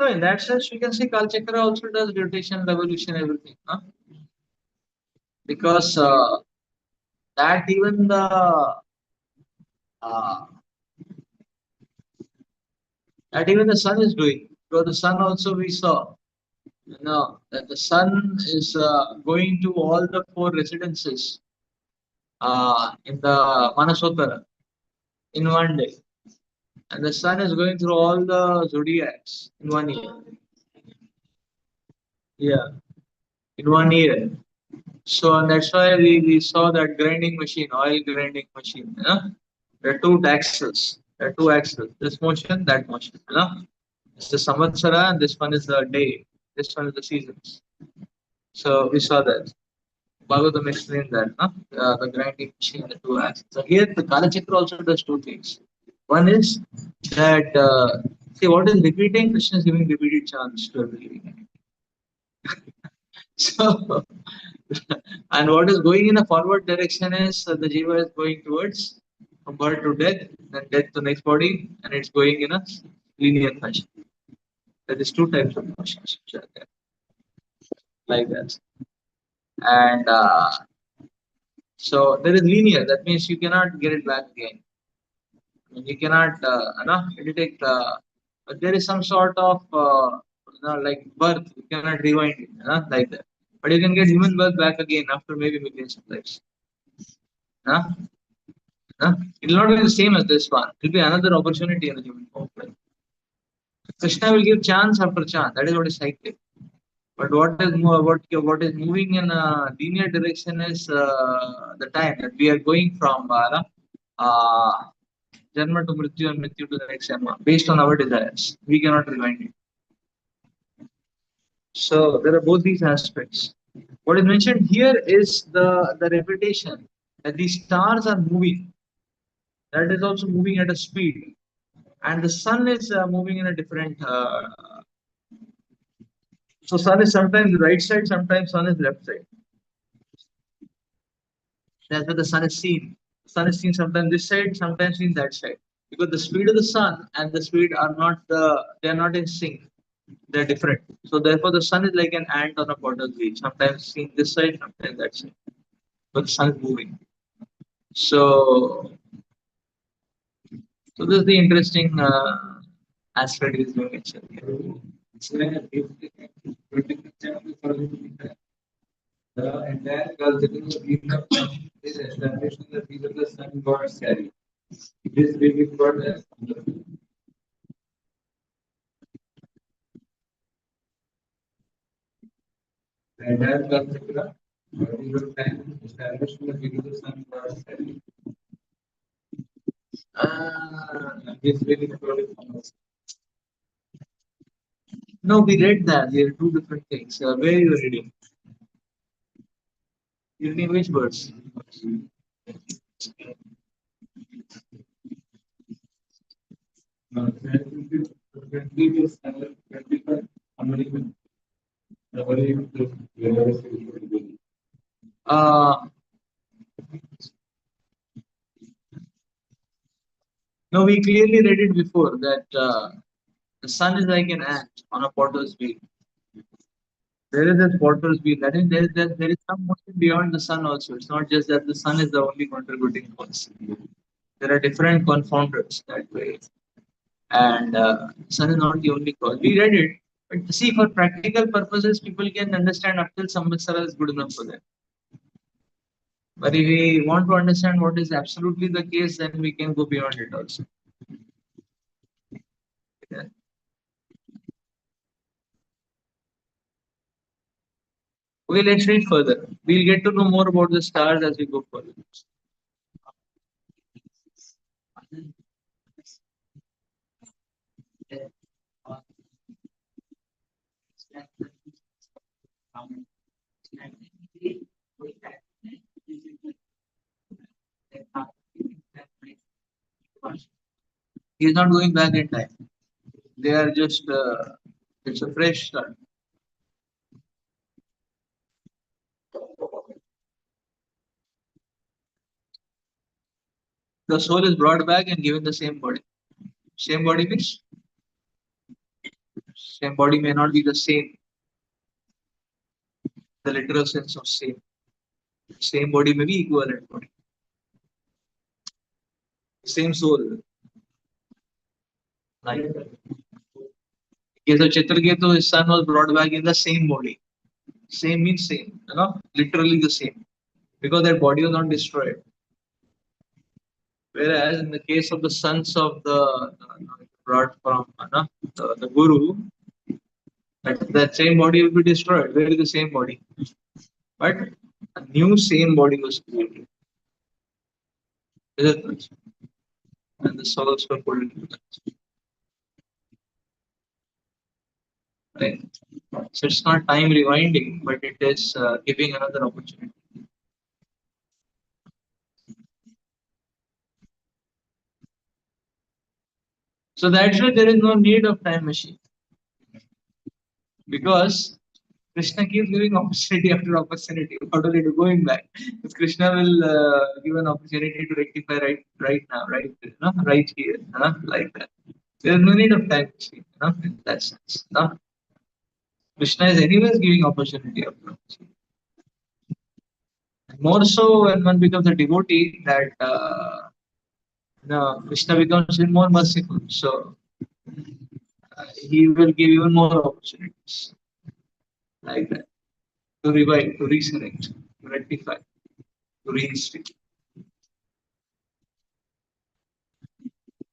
So in that sense, we can see Kal Chakra also does rotation, revolution, everything. Huh? Because that even uh, the sun is doing. Because the sun also we saw, that the sun is going to all the four residences in the Manasotara in one day. And the sun is going through all the zodiacs in 1 year. Yeah, in 1 year. So and that's why we saw that grinding machine, oil grinding machine. There are two axles. There are two axles. This motion, that motion. It's the Samvatsara and this one is the day. This one is the seasons. So we saw that. Bhagavatam explained that, the grinding machine, the two axes. So here the Kala Chakra also does two things. One is that see what is repeating, Krishna is giving repeated chance to every living entity. So and what is going in a forward direction is the jiva is going towards from birth to death, then death to next body, and it's going in a linear fashion. There is two types of motions which are there, like that. And so there is linear. That means you cannot get it back again. You cannot, it take. But there is some sort of, like birth. You cannot rewind it, like that. But you can get human birth back again after maybe millions of lives. Huh? Huh? It will not be the same as this one. It will be another opportunity in the human form. Krishna will give chance after chance. That is what is cyclic. But what is moving in a linear direction is the time that we are going from uh, Janma to Mrityu and Mrityu to the next Janma based on our desires. We cannot rewind it. So there are both these aspects. What is mentioned here is the repetition that these stars are moving. That is also moving at a speed, and the sun is moving in a different. So sun is sometimes right side, sometimes sun is left side. That's why the sun is seen. The sun is seen sometimes this side, sometimes seen that side. Because the speed of the sun and the speed are not they are not in sync. They're different. So therefore the sun is like an ant on a potter's wheel. Sometimes seen this side, sometimes that side. But the sun is moving. So so this is the interesting aspect is being mentioned here. The entire cultural belief of sun is established in the field of the sun gods carry. This belief got as the entire cultural belief of time established in the field of the sun gods carry. This belief got no, we read that. There are two different things. Where are you reading? You're reading which words? No, 20 is American. Uh, no, we clearly read it before that the sun is like an ant on a potter's wheel. There is a potter's wheel. That is, there is some motion beyond the sun also. It's not just that the sun is the only contributing force. There are different confounders that way. And sun is not the only cause. We read it. But see, for practical purposes, people can understand up till Samvatsara is good enough for them. But if we want to understand what is absolutely the case, then we can go beyond it also. Yeah. Okay, let's read further. We'll get to know more about the stars as we go further. He is not going back in time. They are just, it's a fresh start. The soul is brought back and given the same body. Same body means same body may not be the same, the literal sense of same. Same body may be equivalent body. Same soul. Like case of Chitraketu, his son was brought back in the same body. Same means same, literally the same. Because that body was not destroyed. Whereas in the case of the sons of the brought from the Guru, that same body will be destroyed. Where is the same body? But a new same body was created. Is it? And the souls were pulled into that. Right. So it's not time rewinding, but it is giving another opportunity. So that's why there is no need of time machine. Because Krishna keeps giving opportunity after opportunity. What will he do going back? Because Krishna will give an opportunity to rectify right now, right here, like that. There is no need of time machine, in that sense. Krishna is anyways giving opportunity after opportunity. More so when one becomes a devotee, that Krishna becomes even more merciful. So he will give even more opportunities like that. to revive, to resurrect, to rectify, to reinstate.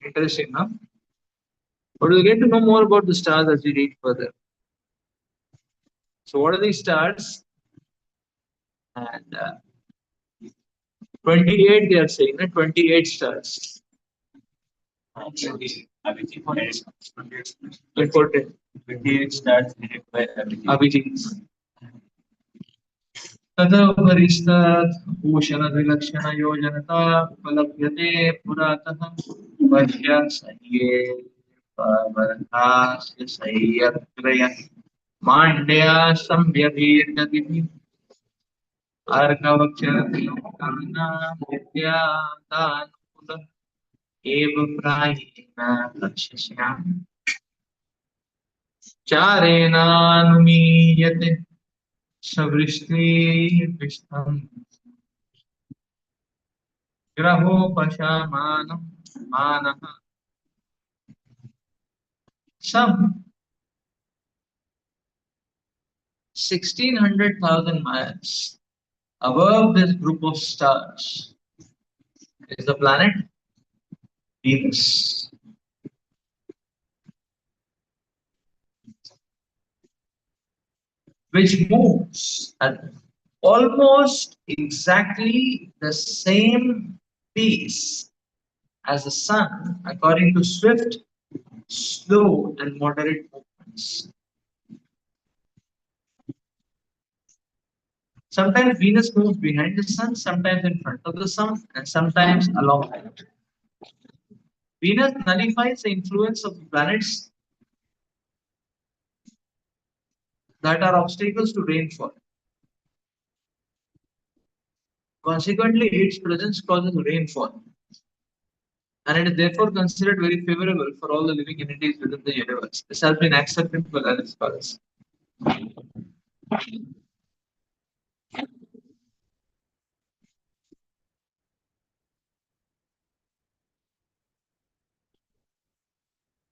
Interesting, huh? But we'll get to know more about the stars as we read further. So, what are these stars? And 28, they are saying, 28 stars. Important. 28 stars headed by Abhijit. तदोपरिष्टात् भूषणविलक्षणयोजनता उपलभ्यते पुरातः वह्यसह्ये पावरहास्य सह्यत्रय माण्ड्या संव्यभीर्गतिभिः अर्कवक्षरतिलोकानां एव प्रायेण लक्ष्यस्याम् चारेणानुमीयते सवृष्टिविष्टम् ग्रहोपशमानं मानः. Some 1600,000 miles above this group of stars is the planet Venus. Which moves at almost exactly the same pace as the sun, according to swift, slow, and moderate movements. Sometimes Venus moves behind the sun, sometimes in front of the sun, and sometimes along it. Venus nullifies the influence of the planets that are obstacles to rainfall. Consequently, its presence causes rainfall, and it is therefore considered very favorable for all the living entities within the universe. This has been accepted by other scholars.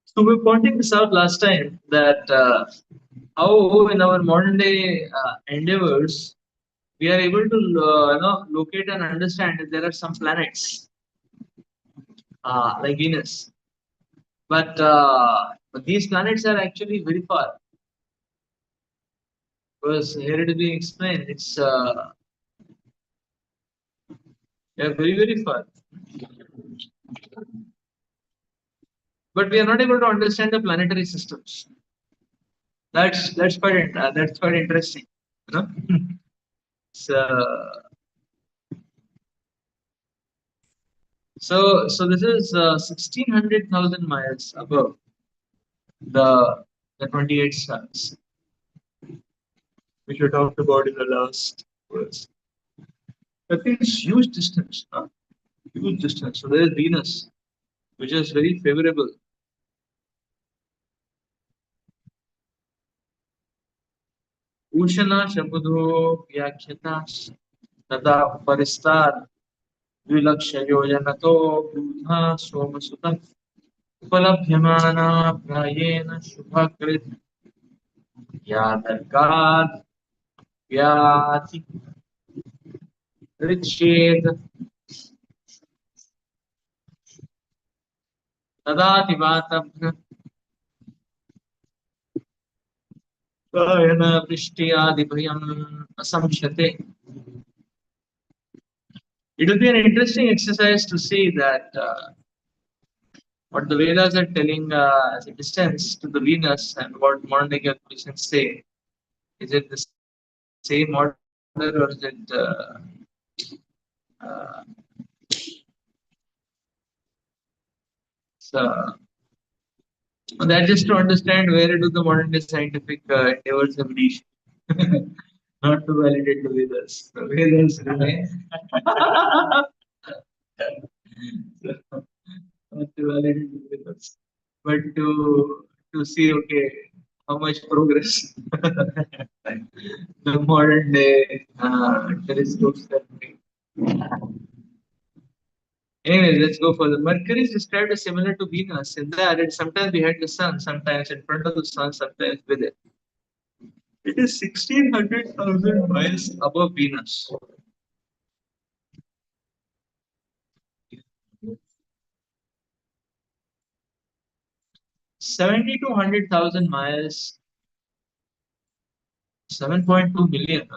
So we were pointing this out last time that how in our modern day endeavors we are able to locate and understand that there are some planets like Venus, but these planets are actually very far. Because here it is being explained, it's they are very very far. But we are not able to understand the planetary systems. That's quite interesting, you know. So this is 1600,000 miles above the 28 stars, which we talked about in the last verse. I think it's huge distance, huge distance. So there is Venus, which is very favorable. Ushana Shabudho Vyakhyata Tata Paristar Vilakshya Yojanato Buddha Somasutam Upalabhyamana Prayena Shubhakrit Yadargad Vyati Riched Tadati Vatabhya Prayena Prishtiyadibhyam Asamshate. It will be an interesting exercise to see that what the Vedas are telling as a distance to the Venus and what modern day calculations say. Is it the same order or is it so that just to understand where do the modern day scientific endeavors have reached. Not to validate the Vedas. The Vedas remain. Not to validate the Vedas, but to see how much progress the modern day telescopes have made. Anyways, let's go further. Mercury is described as similar to Venus in that it's sometimes behind the sun, sometimes in front of the sun, sometimes with it. It is 1600,000 miles above Venus. 70 to 100,000 miles, 7.2 million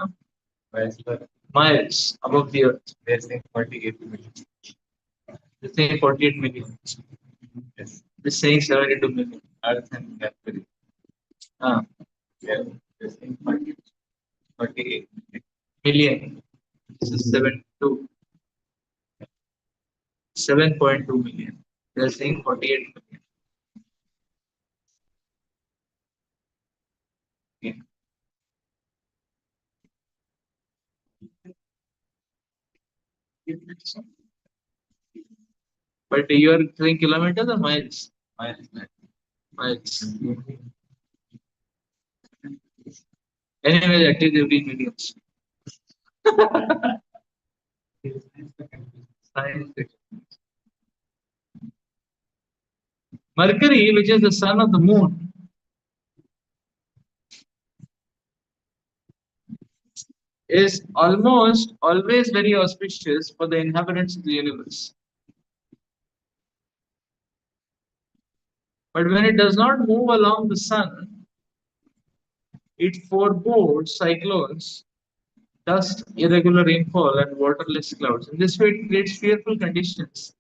miles above the Earth. They're saying 48 million. They're saying 48 million. Yes. They're saying 72 million. Earth and Mercury. Ah, Yeah. They're saying 48 million. This is 7.2 million. They're saying 48 million. Okay. But you are saying kilometers or miles? miles. Miles. Anyway, that is every millions. Science fiction. Mercury, which is the son of the moon, is almost always very auspicious for the inhabitants of the universe. But when it does not move along the sun, it forebodes cyclones, dust, irregular rainfall, and waterless clouds. In this way, it creates fearful conditions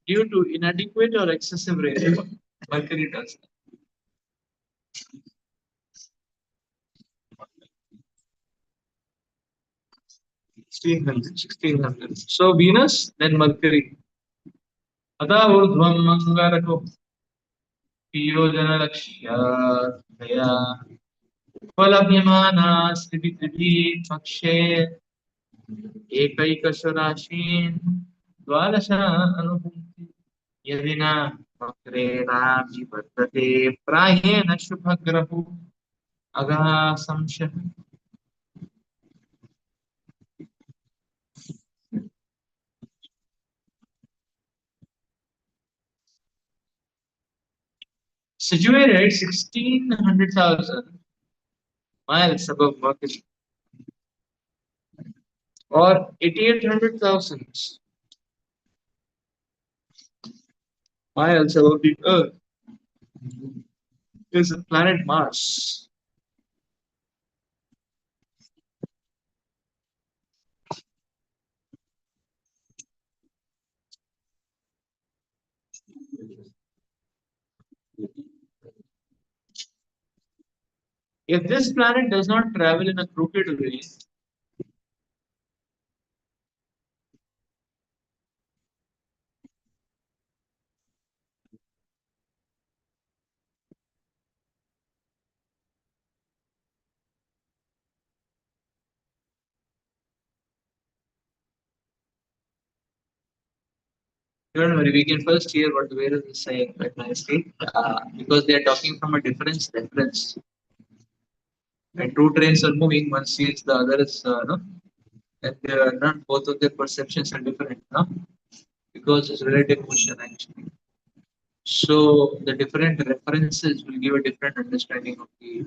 due to inadequate or excessive rainfall. Mercury does. 1600. So Venus, then Mercury. Ada urdhvam mangarako योजनलक्ष्याया फलभ्यमानास्ति पृथिवी पक्षे एकैकशराशीन् द्वादश अनुभूति यदि न वक्रेणापि वर्तते प्रायेण शुभग्रहो अगः संशयः. Situated 1600,000 miles above Mercury or 8800,000 miles above the Earth is the planet Mars. If this planet does not travel in a crooked way, don't worry, we can first hear what the Vedas is saying quite nicely, because they are talking from a different reference. When two trains are moving, one sees the other is no, and they are not, both of their perceptions are different, no, because it's relative motion actually. So the different references will give a different understanding of the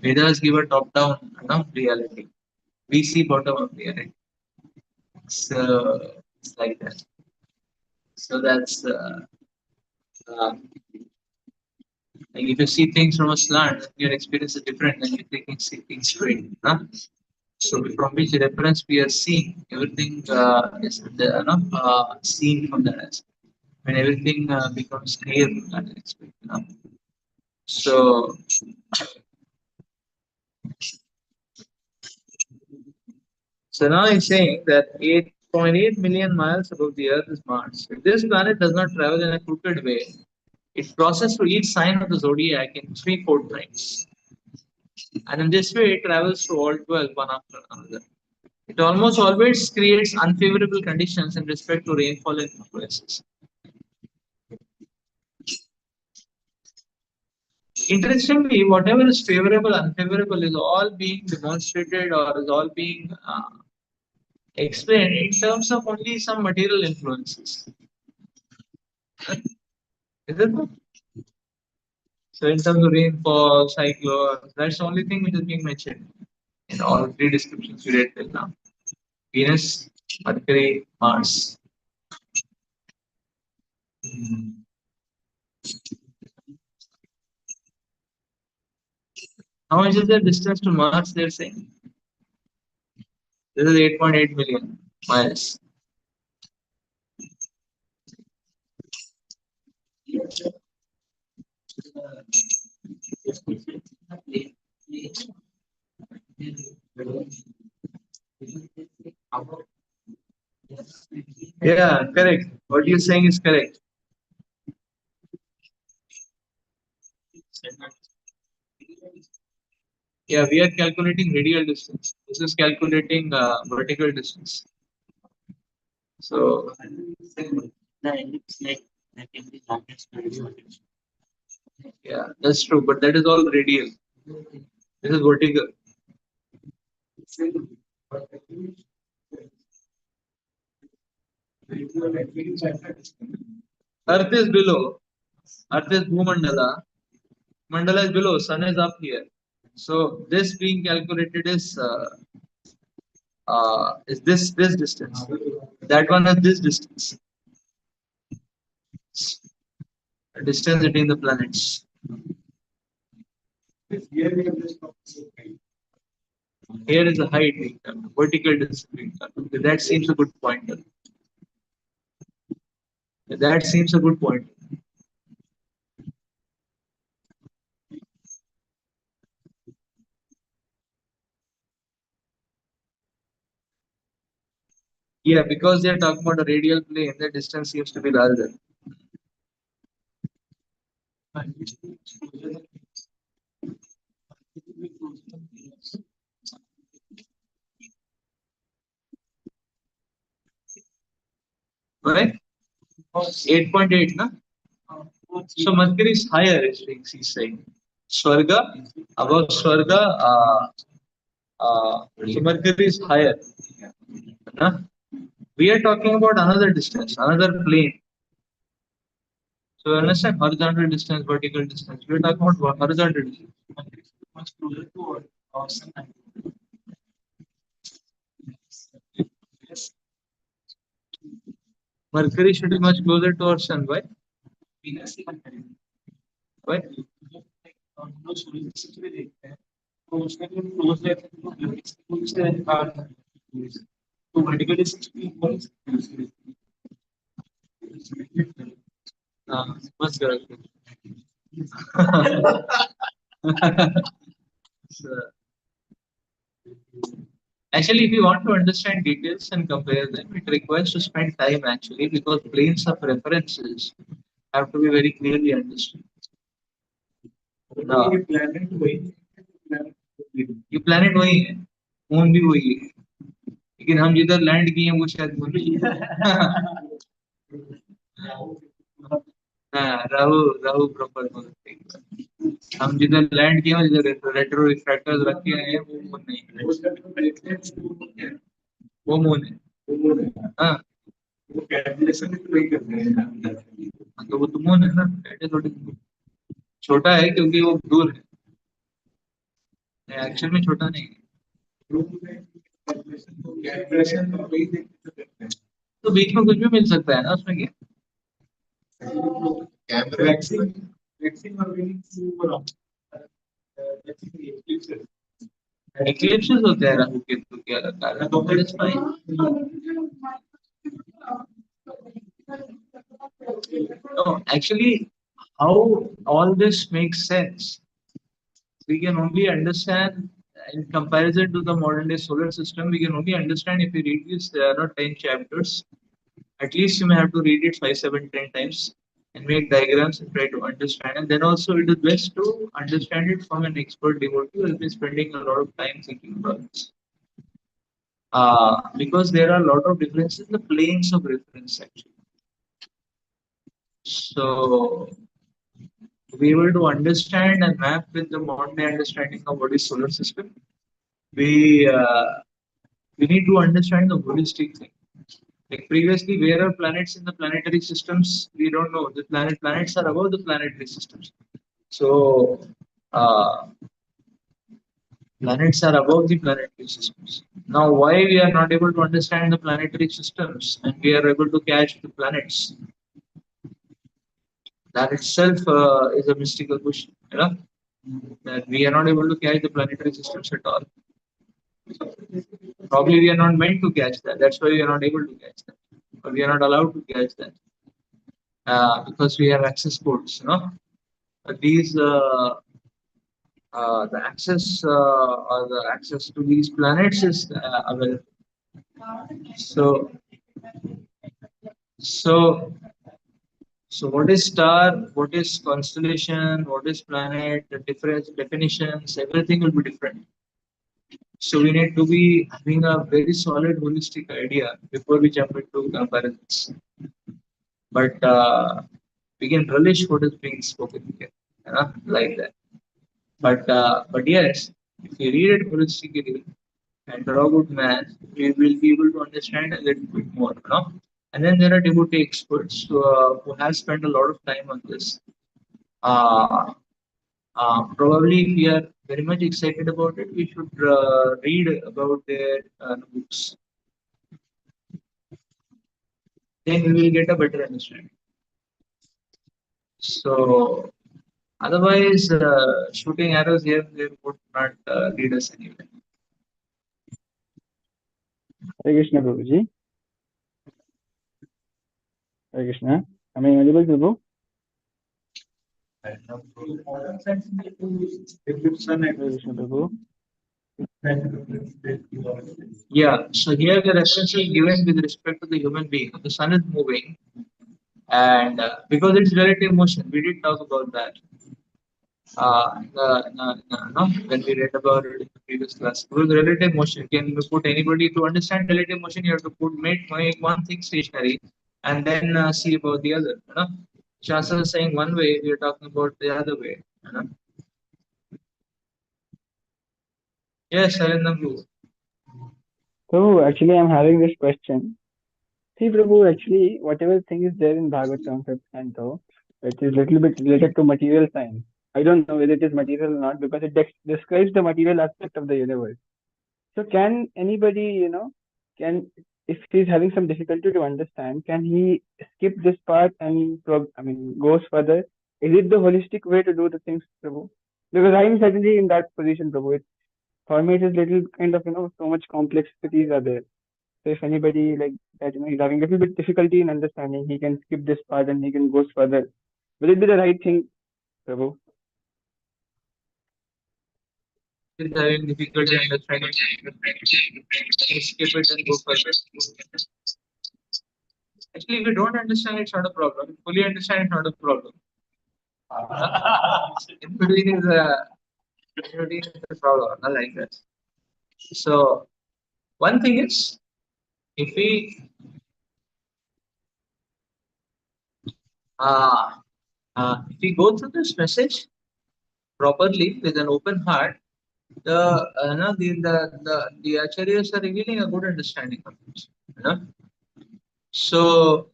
Vedas give a top-down, no, reality. We see bottom-up reality. So it's like that. So that's uh, like if you see things from a slant, your experience is different than if you see things straight. Huh? So from which reference we are seeing, everything is seen from that aspect. When everything becomes clear from that aspect. So, so now I'm saying that 8.8 million miles above the Earth is Mars. If this planet does not travel in a crooked way, it crosses through each sign of the zodiac in 3/4 times. And in this way, it travels through all 12 one after another. It almost always creates unfavorable conditions in respect to rainfall and influences. Interestingly, whatever is favorable, unfavorable is all being demonstrated or is all being explained in terms of only some material influences. Is it? So in terms of rainfall, cyclones, that's the only thing which is being mentioned in all three descriptions we read till now. Venus, Mercury, Mars. How much is the distance to Mars? They're saying this is 8.8 million miles. Yeah, correct. What you're saying is correct. Yeah, we are calculating radial distance. This is calculating vertical distance. So, yeah, that's true. But that is all radial. This is vertical. Earth is below. Earth is Bhumandala. Mandala is below. Sun is up here. So this being calculated is this distance. That one is this distance. The distance between the planets. Here is the height being done, vertical distance being done. That seems a good point. That seems a good point. Yeah, because they are talking about a radial plane, the distance seems to be larger. Right? 8.8, na? So Mercury is higher, he's saying. Swarga, above Swarga, so Mercury is higher. Na? We are talking about another distance, another plane. So you understand horizontal distance, vertical distance. We are talking about horizontal distance. Much closer to our sun. Mercury should be much closer to our sun. Why? Why? तो vertical distance must correct. So, actually, if you want to understand details and compare them, it requires to spend time actually because planes of references have to be very clearly understood. ये planet वही है, moon भी वही है, लेकिन हम जिधर land किए हैं वो शायद मून नहीं है। हाँ, राहु राहु प्रॉपर बोलते हैं। हम जिधर लैंड किए हैं जिधर रेट्रो रिफ्रैक्टर्स रखे हैं वो मून नहीं है, वो मून है। हाँ, वो कैलकुलेशन भी वही करते हैं। तो वो तो मून है ना, थोड़ी छोटा है क्योंकि वो दूर है, एक्चुअल में छोटा नहीं है। तो बीच में कुछ भी मिल सकता है ना, उसमें क्या एक्लिप्सेस होते हैं राहु केतु के अलग कारण, तो that is fine. No, actually, how all this makes sense, we can only understand in comparison to the modern day solar system. We can only understand if we read this. There are not 10 chapters. At least you may have to read it 5, 7, 10 times and make diagrams and try to understand. And then also, it is best to understand it from an expert devotee who will be spending a lot of time thinking about this. Because there are a lot of differences in the planes of reference actually. So to be able to understand and map with the modern day understanding of what is solar system, we we need to understand the holistic thing. Like previously, where are planets in the planetary systems? We don't know. The planets are above the planetary systems. So planets are above the planetary systems. Now, why we are not able to understand the planetary systems and we are able to catch the planets? That itself is a mystical question. You know, that we are not able to catch the planetary systems at all. Probably we are not meant to catch that. That's why we are not able to catch that. But we are not allowed to catch that because we have access codes. You know, but these the access or the access to these planets is available. So so so what is star? What is constellation? What is planet? The different definitions. Everything will be different. So we need to be having a very solid holistic idea before we jump into comparisons. But we can relish what is being spoken here, like that. But yes, if you read it holistically and draw good math, we will be able to understand a little bit more. And then there are devotee experts who have spent a lot of time on this. Uh, Probably, if we are very much excited about it, we should read about their books. Then we will get a better understanding. So, otherwise, shooting arrows here and there would not lead us anywhere. Hare Krishna, Prabhuji. Hare Krishna. Am I audible, Prabhu? Hare Krishna, Prabhu. Yeah, so here the reference is given with respect to the human being. The sun is moving, and because it's relative motion, we did talk about that. No, when we read about it in the previous class, because relative motion, can you put anybody to understand relative motion? You have to make one thing stationary, and then see about the other. Shastra is saying one way, we are talking about the other way. Yes, Arindam. So, actually, I'm having this question. See, Prabhu, actually, whatever thing is there in Bhagavatam 5th canto, it is little bit related to material science. I don't know whether it is material or not because it describes the material aspect of the universe. So, can anybody, can if he's having some difficulty to understand, can he skip this part and goes further? Is it the holistic way to do the things, Prabhu? Because I'm certainly in that position, Prabhu. For me, it is little kind of, so much complexities are there. So if anybody like that, he's having a little bit difficulty in understanding, he can skip this part and he can go further. Will it be the right thing, Prabhu? Is having difficulty understanding. Skip it and go further. Actually, if we don't understand, it's not a problem. Fully understand, it's not a problem. In between is a problem. I like that. So one thing is, if we uh, if we go through this message properly with an open heart, the acharyas are revealing a good understanding of this. So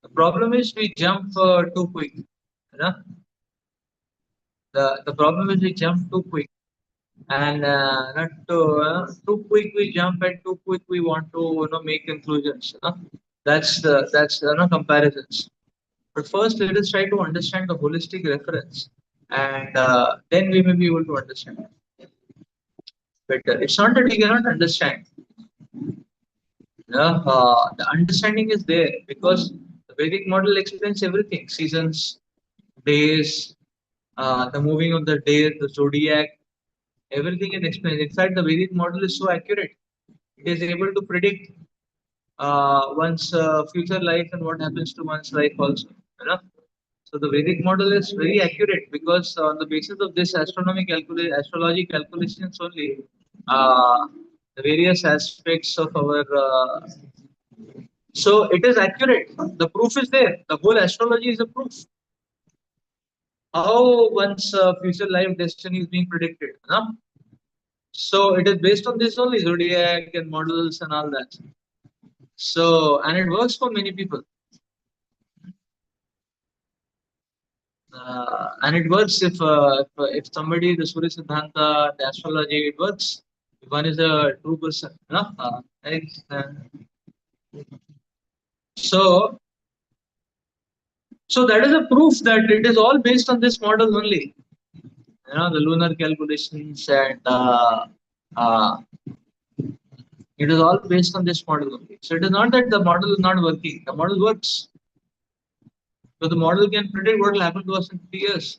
the problem is we jump too quick. The problem is we jump too quick, and not too quick we jump, and too quick we want to make conclusions. That's comparisons. But first, let us try to understand the holistic reference, and then we may be able to understand better. It's not that we cannot understand. The understanding is there because the Vedic model explains everything: seasons, days, the moving of the day, the zodiac, everything is explained. In fact, the Vedic model is so accurate; it is able to predict one's future life and what happens to one's life also. You know? So the Vedic model is very accurate because on the basis of this astrology calculations only, the various aspects of our so it is accurate. The proof is there. The whole astrology is a proof how one's future life destiny is being predicted. So it is based on this only zodiac and models and all that. So and it works for many people. and it works if somebody, the Surya Siddhanta, the astrology, it works. If one is a true person, right? So, so that is a proof that it is all based on this model only. The lunar calculations and uh, it is all based on this model only. So it is not that the model is not working. The model works. So the model can predict what will happen to us in 3 years.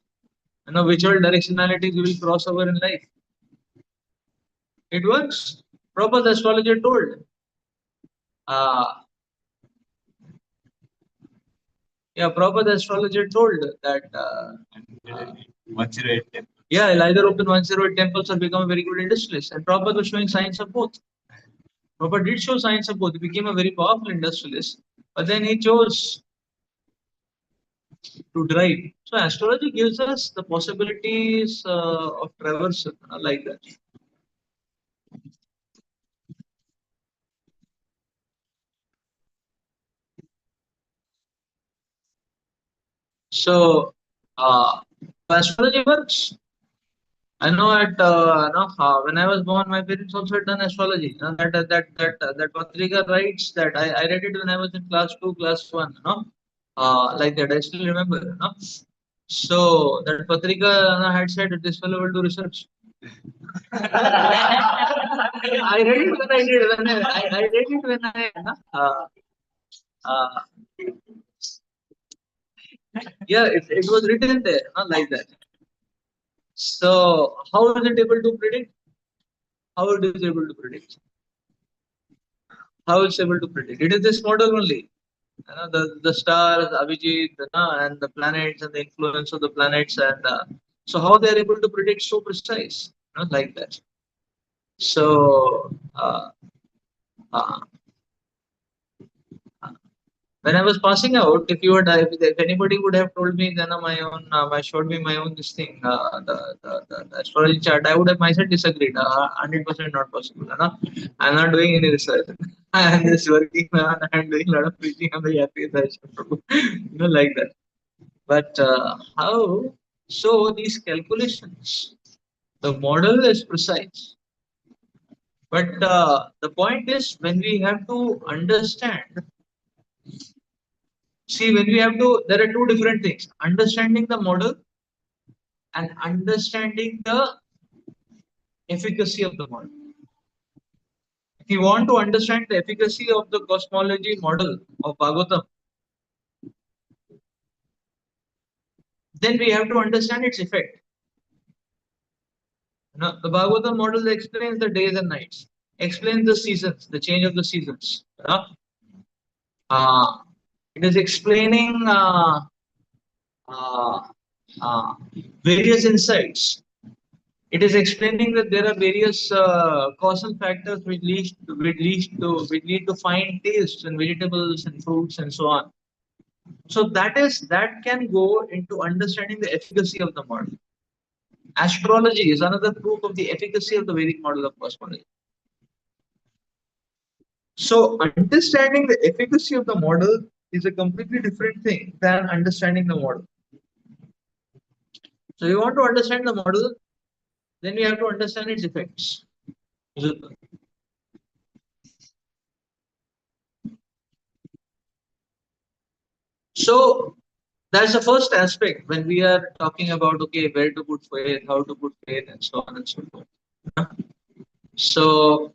Which all directionalities we will cross over in life. It works. Proper astrologer told. Proper astrologer told that. And 108 temple. Yeah, he'll either open 108 temples or become a very good industrialist. And Prabhupada was showing signs of both. Prabhupada did show signs of both. He became a very powerful industrialist, but then he chose to drive. So astrology gives us the possibilities of traversal like that. So astrology works. I know when I was born, my parents also had done astrology. That Patrika writes that I read it when I was in class 2, class 1. Like that. I still remember. So that Patrika had said that this fellow will do research. I read it when I did. I read it when I. Uh, yeah, it was written there, like that. So how is it able to predict? How it is able to predict? How it's able to predict? It is this model only. The stars, Abhijit, and the planets and the influence of the planets, and so how they are able to predict so precise, like that. So uh, when I was passing out, if anybody would have told me, then showed me my own this thing, the astrology chart, I would have myself disagreed. 100% not possible. I'm not doing any research. I'm just working on and doing a lot of preaching on the happy like that. But how? So these calculations, the model is precise. But the point is, when we have to understand. See, when we have to, there are two different things: understanding the model and understanding the efficacy of the model. If you want to understand the efficacy of the cosmology model of Bhagavatam, then we have to understand its effect. The Bhagavatam model explains the days and nights, explains the seasons, the change of the seasons. It is explaining uh, uh, various insights. It is explaining that there are various causal factors which lead to fine tastes in vegetables and fruits and so on. So that can go into understanding the efficacy of the model. Astrology is another proof of the efficacy of the Vedic model of cosmology. So understanding the efficacy of the model is a completely different thing than understanding the model. So you want to understand the model, then we have to understand its effects. So that's the first aspect when we are talking about where to put faith, how to put faith, and so on and so forth. So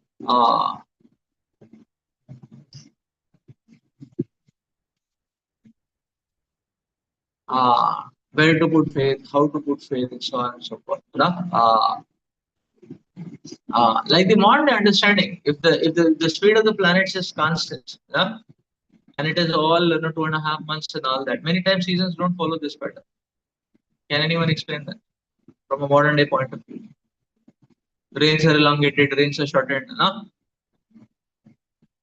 where to put faith, how to put faith, and so on and so forth. Like the modern understanding, if the speed of the planets is constant, and it is all 2.5 months and all that, many times seasons don't follow this pattern. Can anyone explain that from a modern day point of view? Rains are elongated, rains are shortened,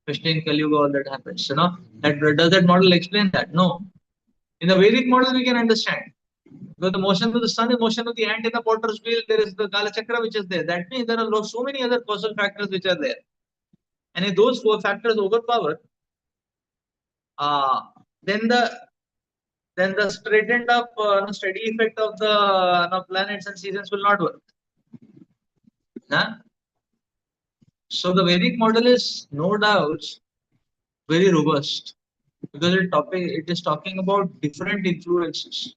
especially in Kali Yuga, all that happens. Does that model explain that? No. In the Vedic model, we can understand. Because the motion of the sun is motion of the ant in the potter's wheel. There is the Kala Chakra which is there. That means there are so many other causal factors which are there. And if those 4 factors overpower, then the then the straightened up steady effect of the planets and seasons will not work. Huh? So the Vedic model is no doubt very robust because it is talking about different influences.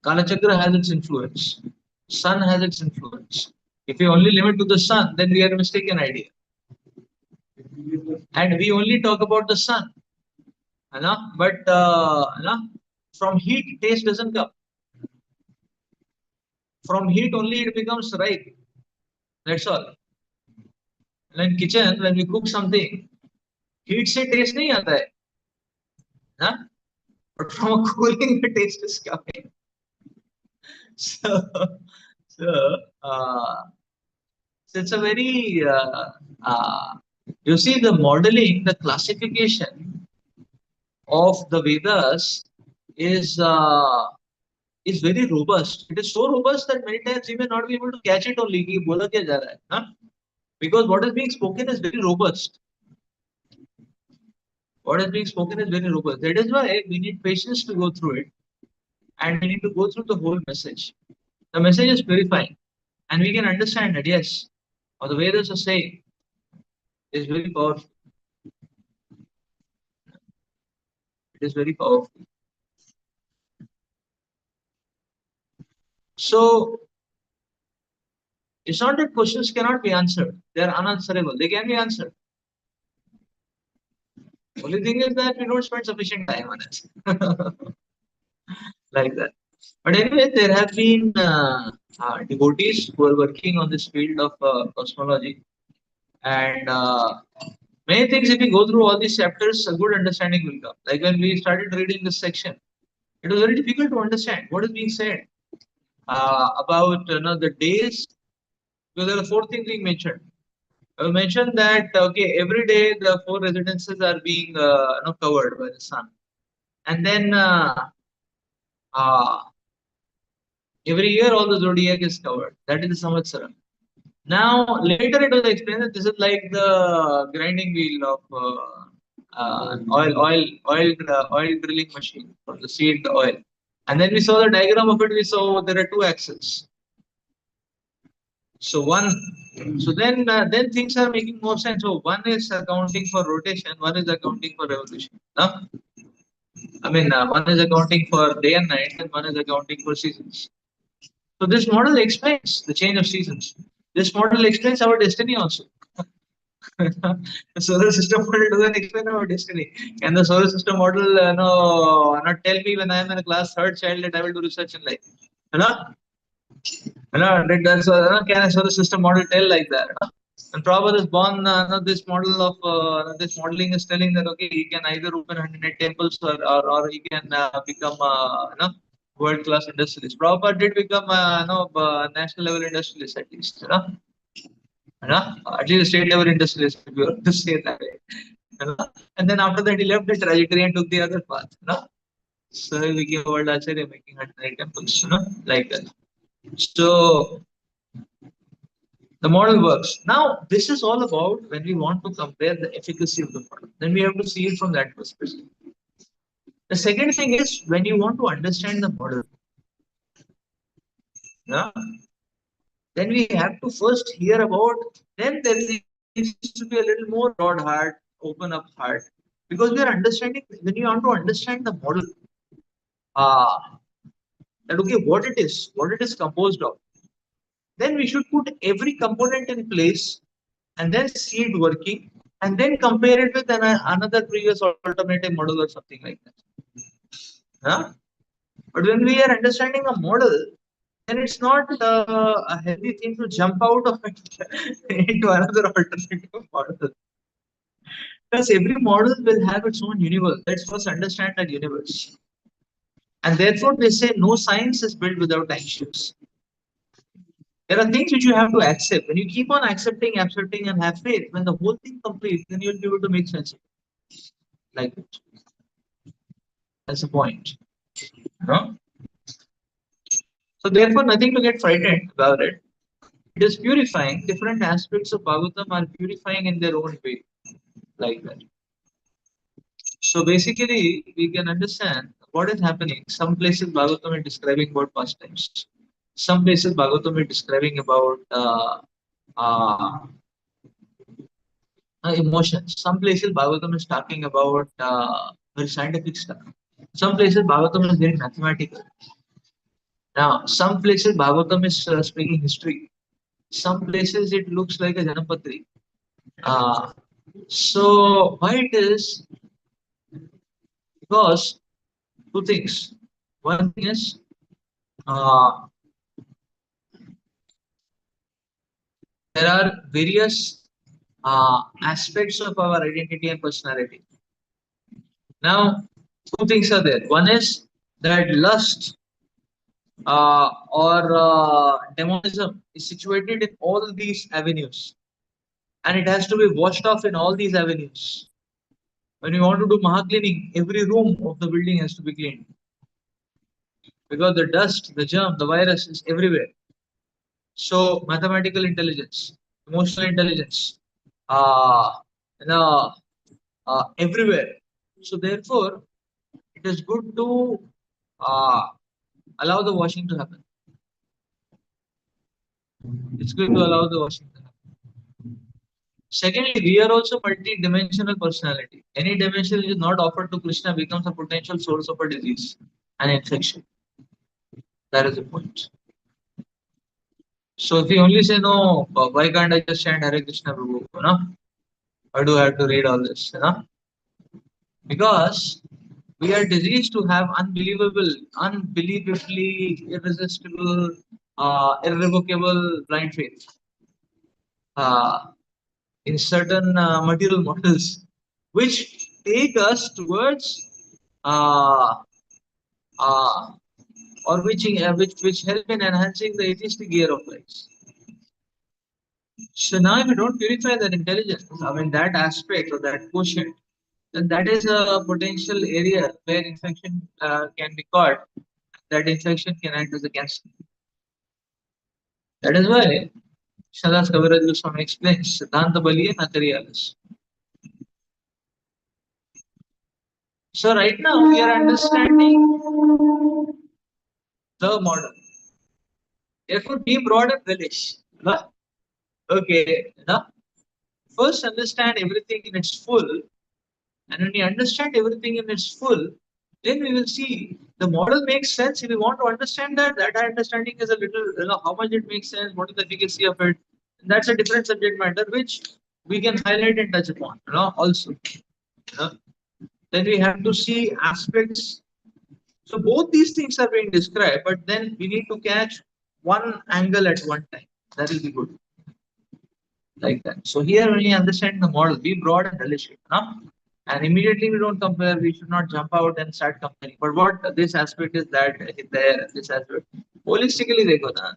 Kalachakra has its influence. Sun has its influence. If we only limit to the sun, then we are a mistaken idea. And we only talk about the sun. But from heat, taste doesn't come. From heat only it becomes ripe. That's all. And in kitchen, when we cook something, heat से taste नहीं आता है. Huh? But from cooling, the taste is coming. So, so, uh, so it's a very, you see, the modeling, the classification of the Vedas is very robust. It is so robust that many times we may not be able to catch it only. कि बोला क्या जा रहा है, huh? Because what is being spoken is very robust. What is being spoken is very robust. That is why we need patience to go through it, and we need to go through the whole message. The message is purifying, and we can understand that yes, what the Vedas are saying is very powerful. It is very powerful. So it's not that questions cannot be answered; they are unanswerable. They can be answered. Only thing is that we don't spend sufficient time on it, like that. But anyway, there have been devotees who are working on this field of cosmology, and many things. If we go through all these chapters, a good understanding will come. Like when we started reading this section, it was very difficult to understand what is being said about the days. Because there are four things being mentioned. I will mention that okay, every day the four residences are being covered by the sun, and then every year all the zodiac is covered. That is the Samvatsara. Now later it was explained that this is like the grinding wheel of oil drilling machine for the seed oil. And then we saw the diagram of it. We saw there are two axes. So then things are making more sense. So one is accounting for rotation, one is accounting for revolution. No? One is accounting for day and night, and one is accounting for seasons. So this model explains the change of seasons. This model explains our destiny also. The solar system model doesn't explain our destiny. Can the solar system model not tell me when I am in a class third child that I will do research in life? Can a solar system model tell like that? And Prabhupada is born, this model of this modeling is telling that okay, he can either open 100 temples or he can become world class industrialist. Prabhupada did become national level industrialist at least, at least state level industrialist, if you want to say that way. And then after that, he left the trajectory and took the other path. So he became world acharya, making 100 temples, like that. So the model works. Now, this is all about when we want to compare the efficacy of the model. Then we have to see it from that perspective. The second thing is when you want to understand the model, then we have to first hear about, then there needs to be a little more broad heart, open up heart. Because we are understanding, when you want to understand the model, that okay, what it is composed of, then we should put every component in place and then see it working and then compare it with another previous alternative model or something like that. But when we are understanding a model, then it's not a healthy thing to jump out of it into another alternative model. Because every model will have its own universe. Let's first understand that universe. And therefore, they say no science is built without actions. There are things which you have to accept. When you keep on accepting, and have faith, when the whole thing completes, then you'll be able to make sense of it. Like that. That's the point. So therefore, nothing to get frightened about it. It is purifying. Different aspects of Bhagavatam are purifying in their own way. Like that. So basically, we can understand what is happening? Some places Bhagavatam is describing about pastimes. Some places Bhagavatam is describing about emotions. Some places Bhagavatam is talking about very scientific stuff. Some places Bhagavatam is very mathematical. Now, some places Bhagavatam is speaking history. Some places it looks like a Janapatri. Uh, so why it is? Because two things. One thing is uh, there are various aspects of our identity and personality. Now, two things are there. One is that lust or demonism is situated in all these avenues, and it has to be washed off in all these avenues. When you want to do maha cleaning, every room of the building has to be cleaned because the dust, the germ, the virus is everywhere. So mathematical intelligence, emotional intelligence, uh, you know, everywhere. So therefore, it is good to uh, allow the washing to happen. It's good to allow the washing to happen. Secondly, we are also multi-dimensional personality. Any dimension which is not offered to Krishna becomes a potential source of a disease, an infection. That is the point. So if you only say no, why can't I just chant Hare Krishna Prabhu? You know? Why do I have to read all this? You know? Because we are diseased to have unbelievably irresistible, irrevocable blind faith uh, in certain material models, which take us towards uh, uh, or which help in enhancing the atheistic gear of life. So now, if you don't purify that intelligence, I mean that aspect or that quotient, then that is a potential area where infection can be caught. That infection can act as a cancer. That is why Shadas Kaviraj Goswami explains Siddhanta Baliya Nakariyalas. So right now we are understanding the model. Therefore, be broad and relish. Okay, first understand everything in its full, and when you understand everything in its full, then we will see the model makes sense. If we want to understand that, that understanding is a little, how much it makes sense, what is the efficacy of it. That's a different subject matter which we can highlight and touch upon, also. Then we have to see aspects. So both these things are being described, but then we need to catch one angle at one time. That will be good. Like that. So here when you understand the model, be broad and realistic. And immediately we don't compare, we should not jump out and start comparing. But what this aspect is that there, this aspect. Holistically, dekho na.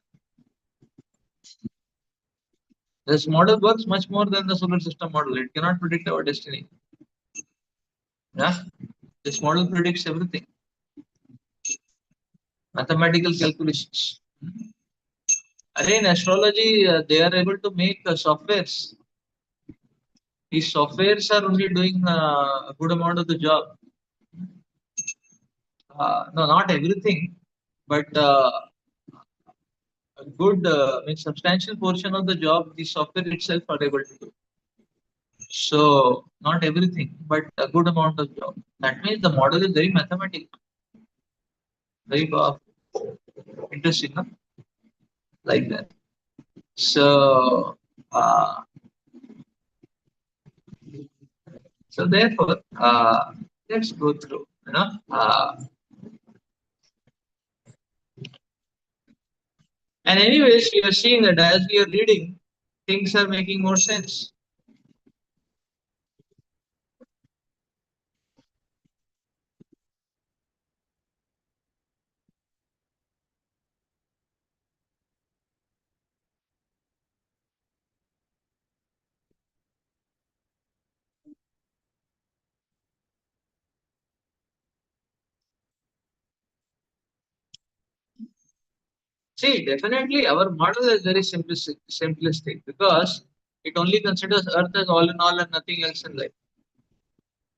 This model works much more than the solar system model. It cannot predict our destiny. Yeah? This model predicts everything. Mathematical calculations. In astrology, they are able to make softwares. These softwares are only doing a good amount of the job. No, not everything, but a good, substantial portion of the job the software itself are able to do. So, not everything, but a good amount of job. That means the model is very mathematical, very powerful. Interesting, no? Like that. So, therefore, let's go through, and anyways, we are seeing that as we are reading, things are making more sense. See, definitely our model is very simplistic because it only considers Earth as all in all and nothing else in life.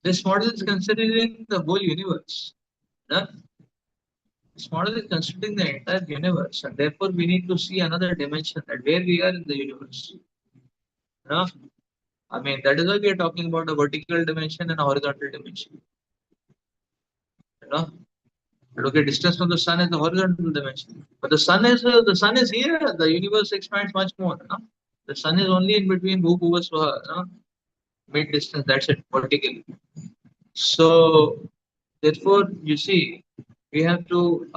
This model is considering the whole universe. No? This model is considering the entire universe, and therefore we need to see another dimension that where we are in the universe. No? I mean, that is why we are talking about a vertical dimension and a horizontal dimension. You know, okay, distance from the sun is the horizontal dimension, but the sun is here. The universe expands much more. You know? The sun is only in between Bhu Bhuva Swaha, you know? Mid distance. That's it, vertically. So, therefore, you see, we have to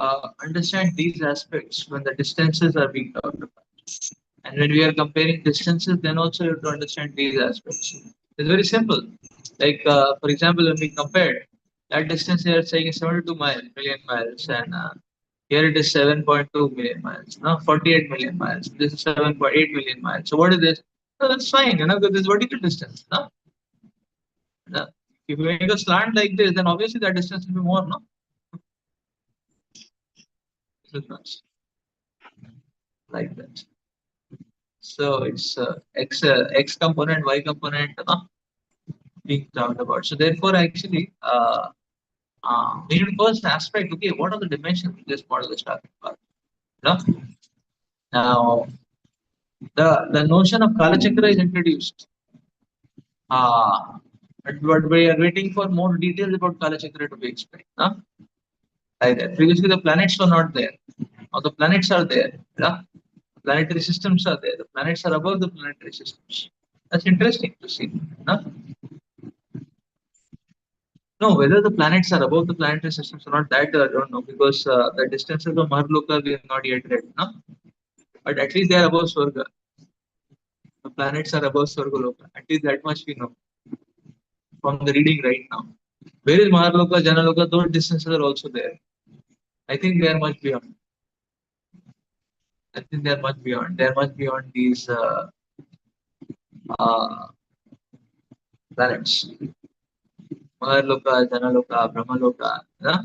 understand these aspects when the distances are being talked about. And when we are comparing distances, then also you have to understand these aspects. It's very simple. Like, for example, when we compare that distance here, saying is 72 million miles, and here it is 7.2 million miles, no, 48 million miles. This is 7.8 million miles. So, what is this? No, that's fine, you know, because this is vertical distance. No? No? If you make a slant like this, then obviously that distance will be more, no? This is not like that. So it's x component, y component being talked about. So therefore, actually, we need to first aspect. Okay, what are the dimensions this model is talking about? No? Now, the notion of Kalachakra is introduced. But we are waiting for more details about Kalachakra to be explained. No? Like that. Previously, the planets were not there. Now the planets are there. Yeah? Planetary systems are there. The planets are above the planetary systems. That's interesting to see. No? No, whether the planets are above the planetary systems or not, that I don't know, because the distances of Maharloka we have not yet read. No? But at least they are above Swarga. The planets are above Swargaloka. At least that much we know from the reading right now. Where is Maharloka, Janaloka? Those distances are also there. I think they are much beyond. I think they are much beyond. They are much beyond these uh, planets. Maharloka, Janaloka, Brahmaloka. Yeah?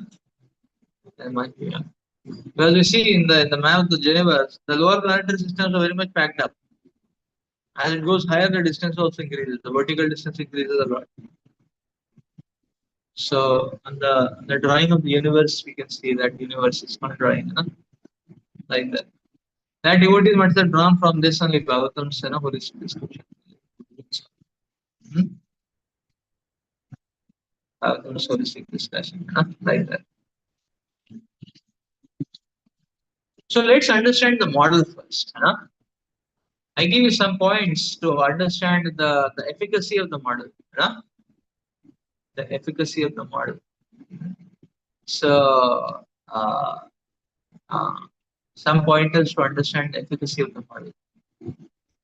They are much beyond. Because we see in the map of the universe, the lower planetary systems are very much packed up. As it goes higher, the distance also increases. The vertical distance increases a lot. So on the drawing of the universe, we can see that universe is one drawing, like that. That devotees must have drawn from this only Bhagavatam's holistic description. Hmm? Bhagavatam's holistic discussion, like that. So let's understand the model first. I give you some points to understand the efficacy of the model. The efficacy of the model. So uh, uh, some pointers to understand the efficacy of the model.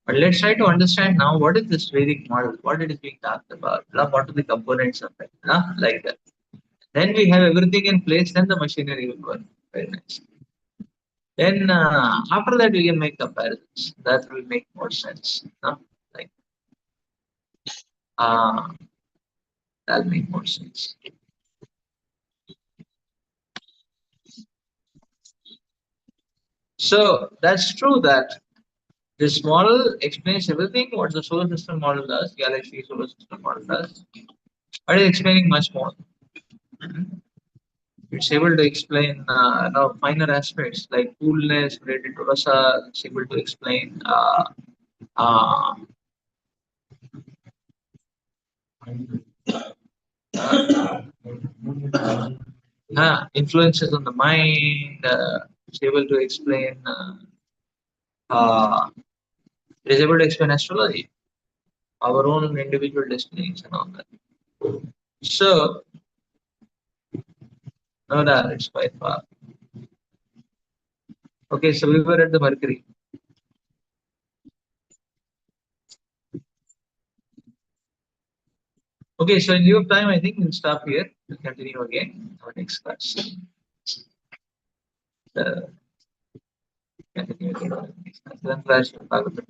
But let's try to understand now what is this Vedic model, what it is being talked about, what are the components of it, like that. Then we have everything in place, then the machinery will work. Very nice. Then after that we can make comparisons. That will make more sense. Like uh, that'll make more sense. So that's true that this model explains everything what the solar system model does, galaxy solar system model does, but it's explaining much more. It's able to explain finer aspects like coolness related to rasa. It's able to explain uh, influences on the mind. It's able to explain. It is able to explain astrology, our own individual destinies, and all that. So, no doubt, it's quite far. Okay, so we were at the Mercury. Okay, so in lieu of time, I think we'll stop here. We'll continue again our next class. Continue again our next class. Then flash Bhagavatam.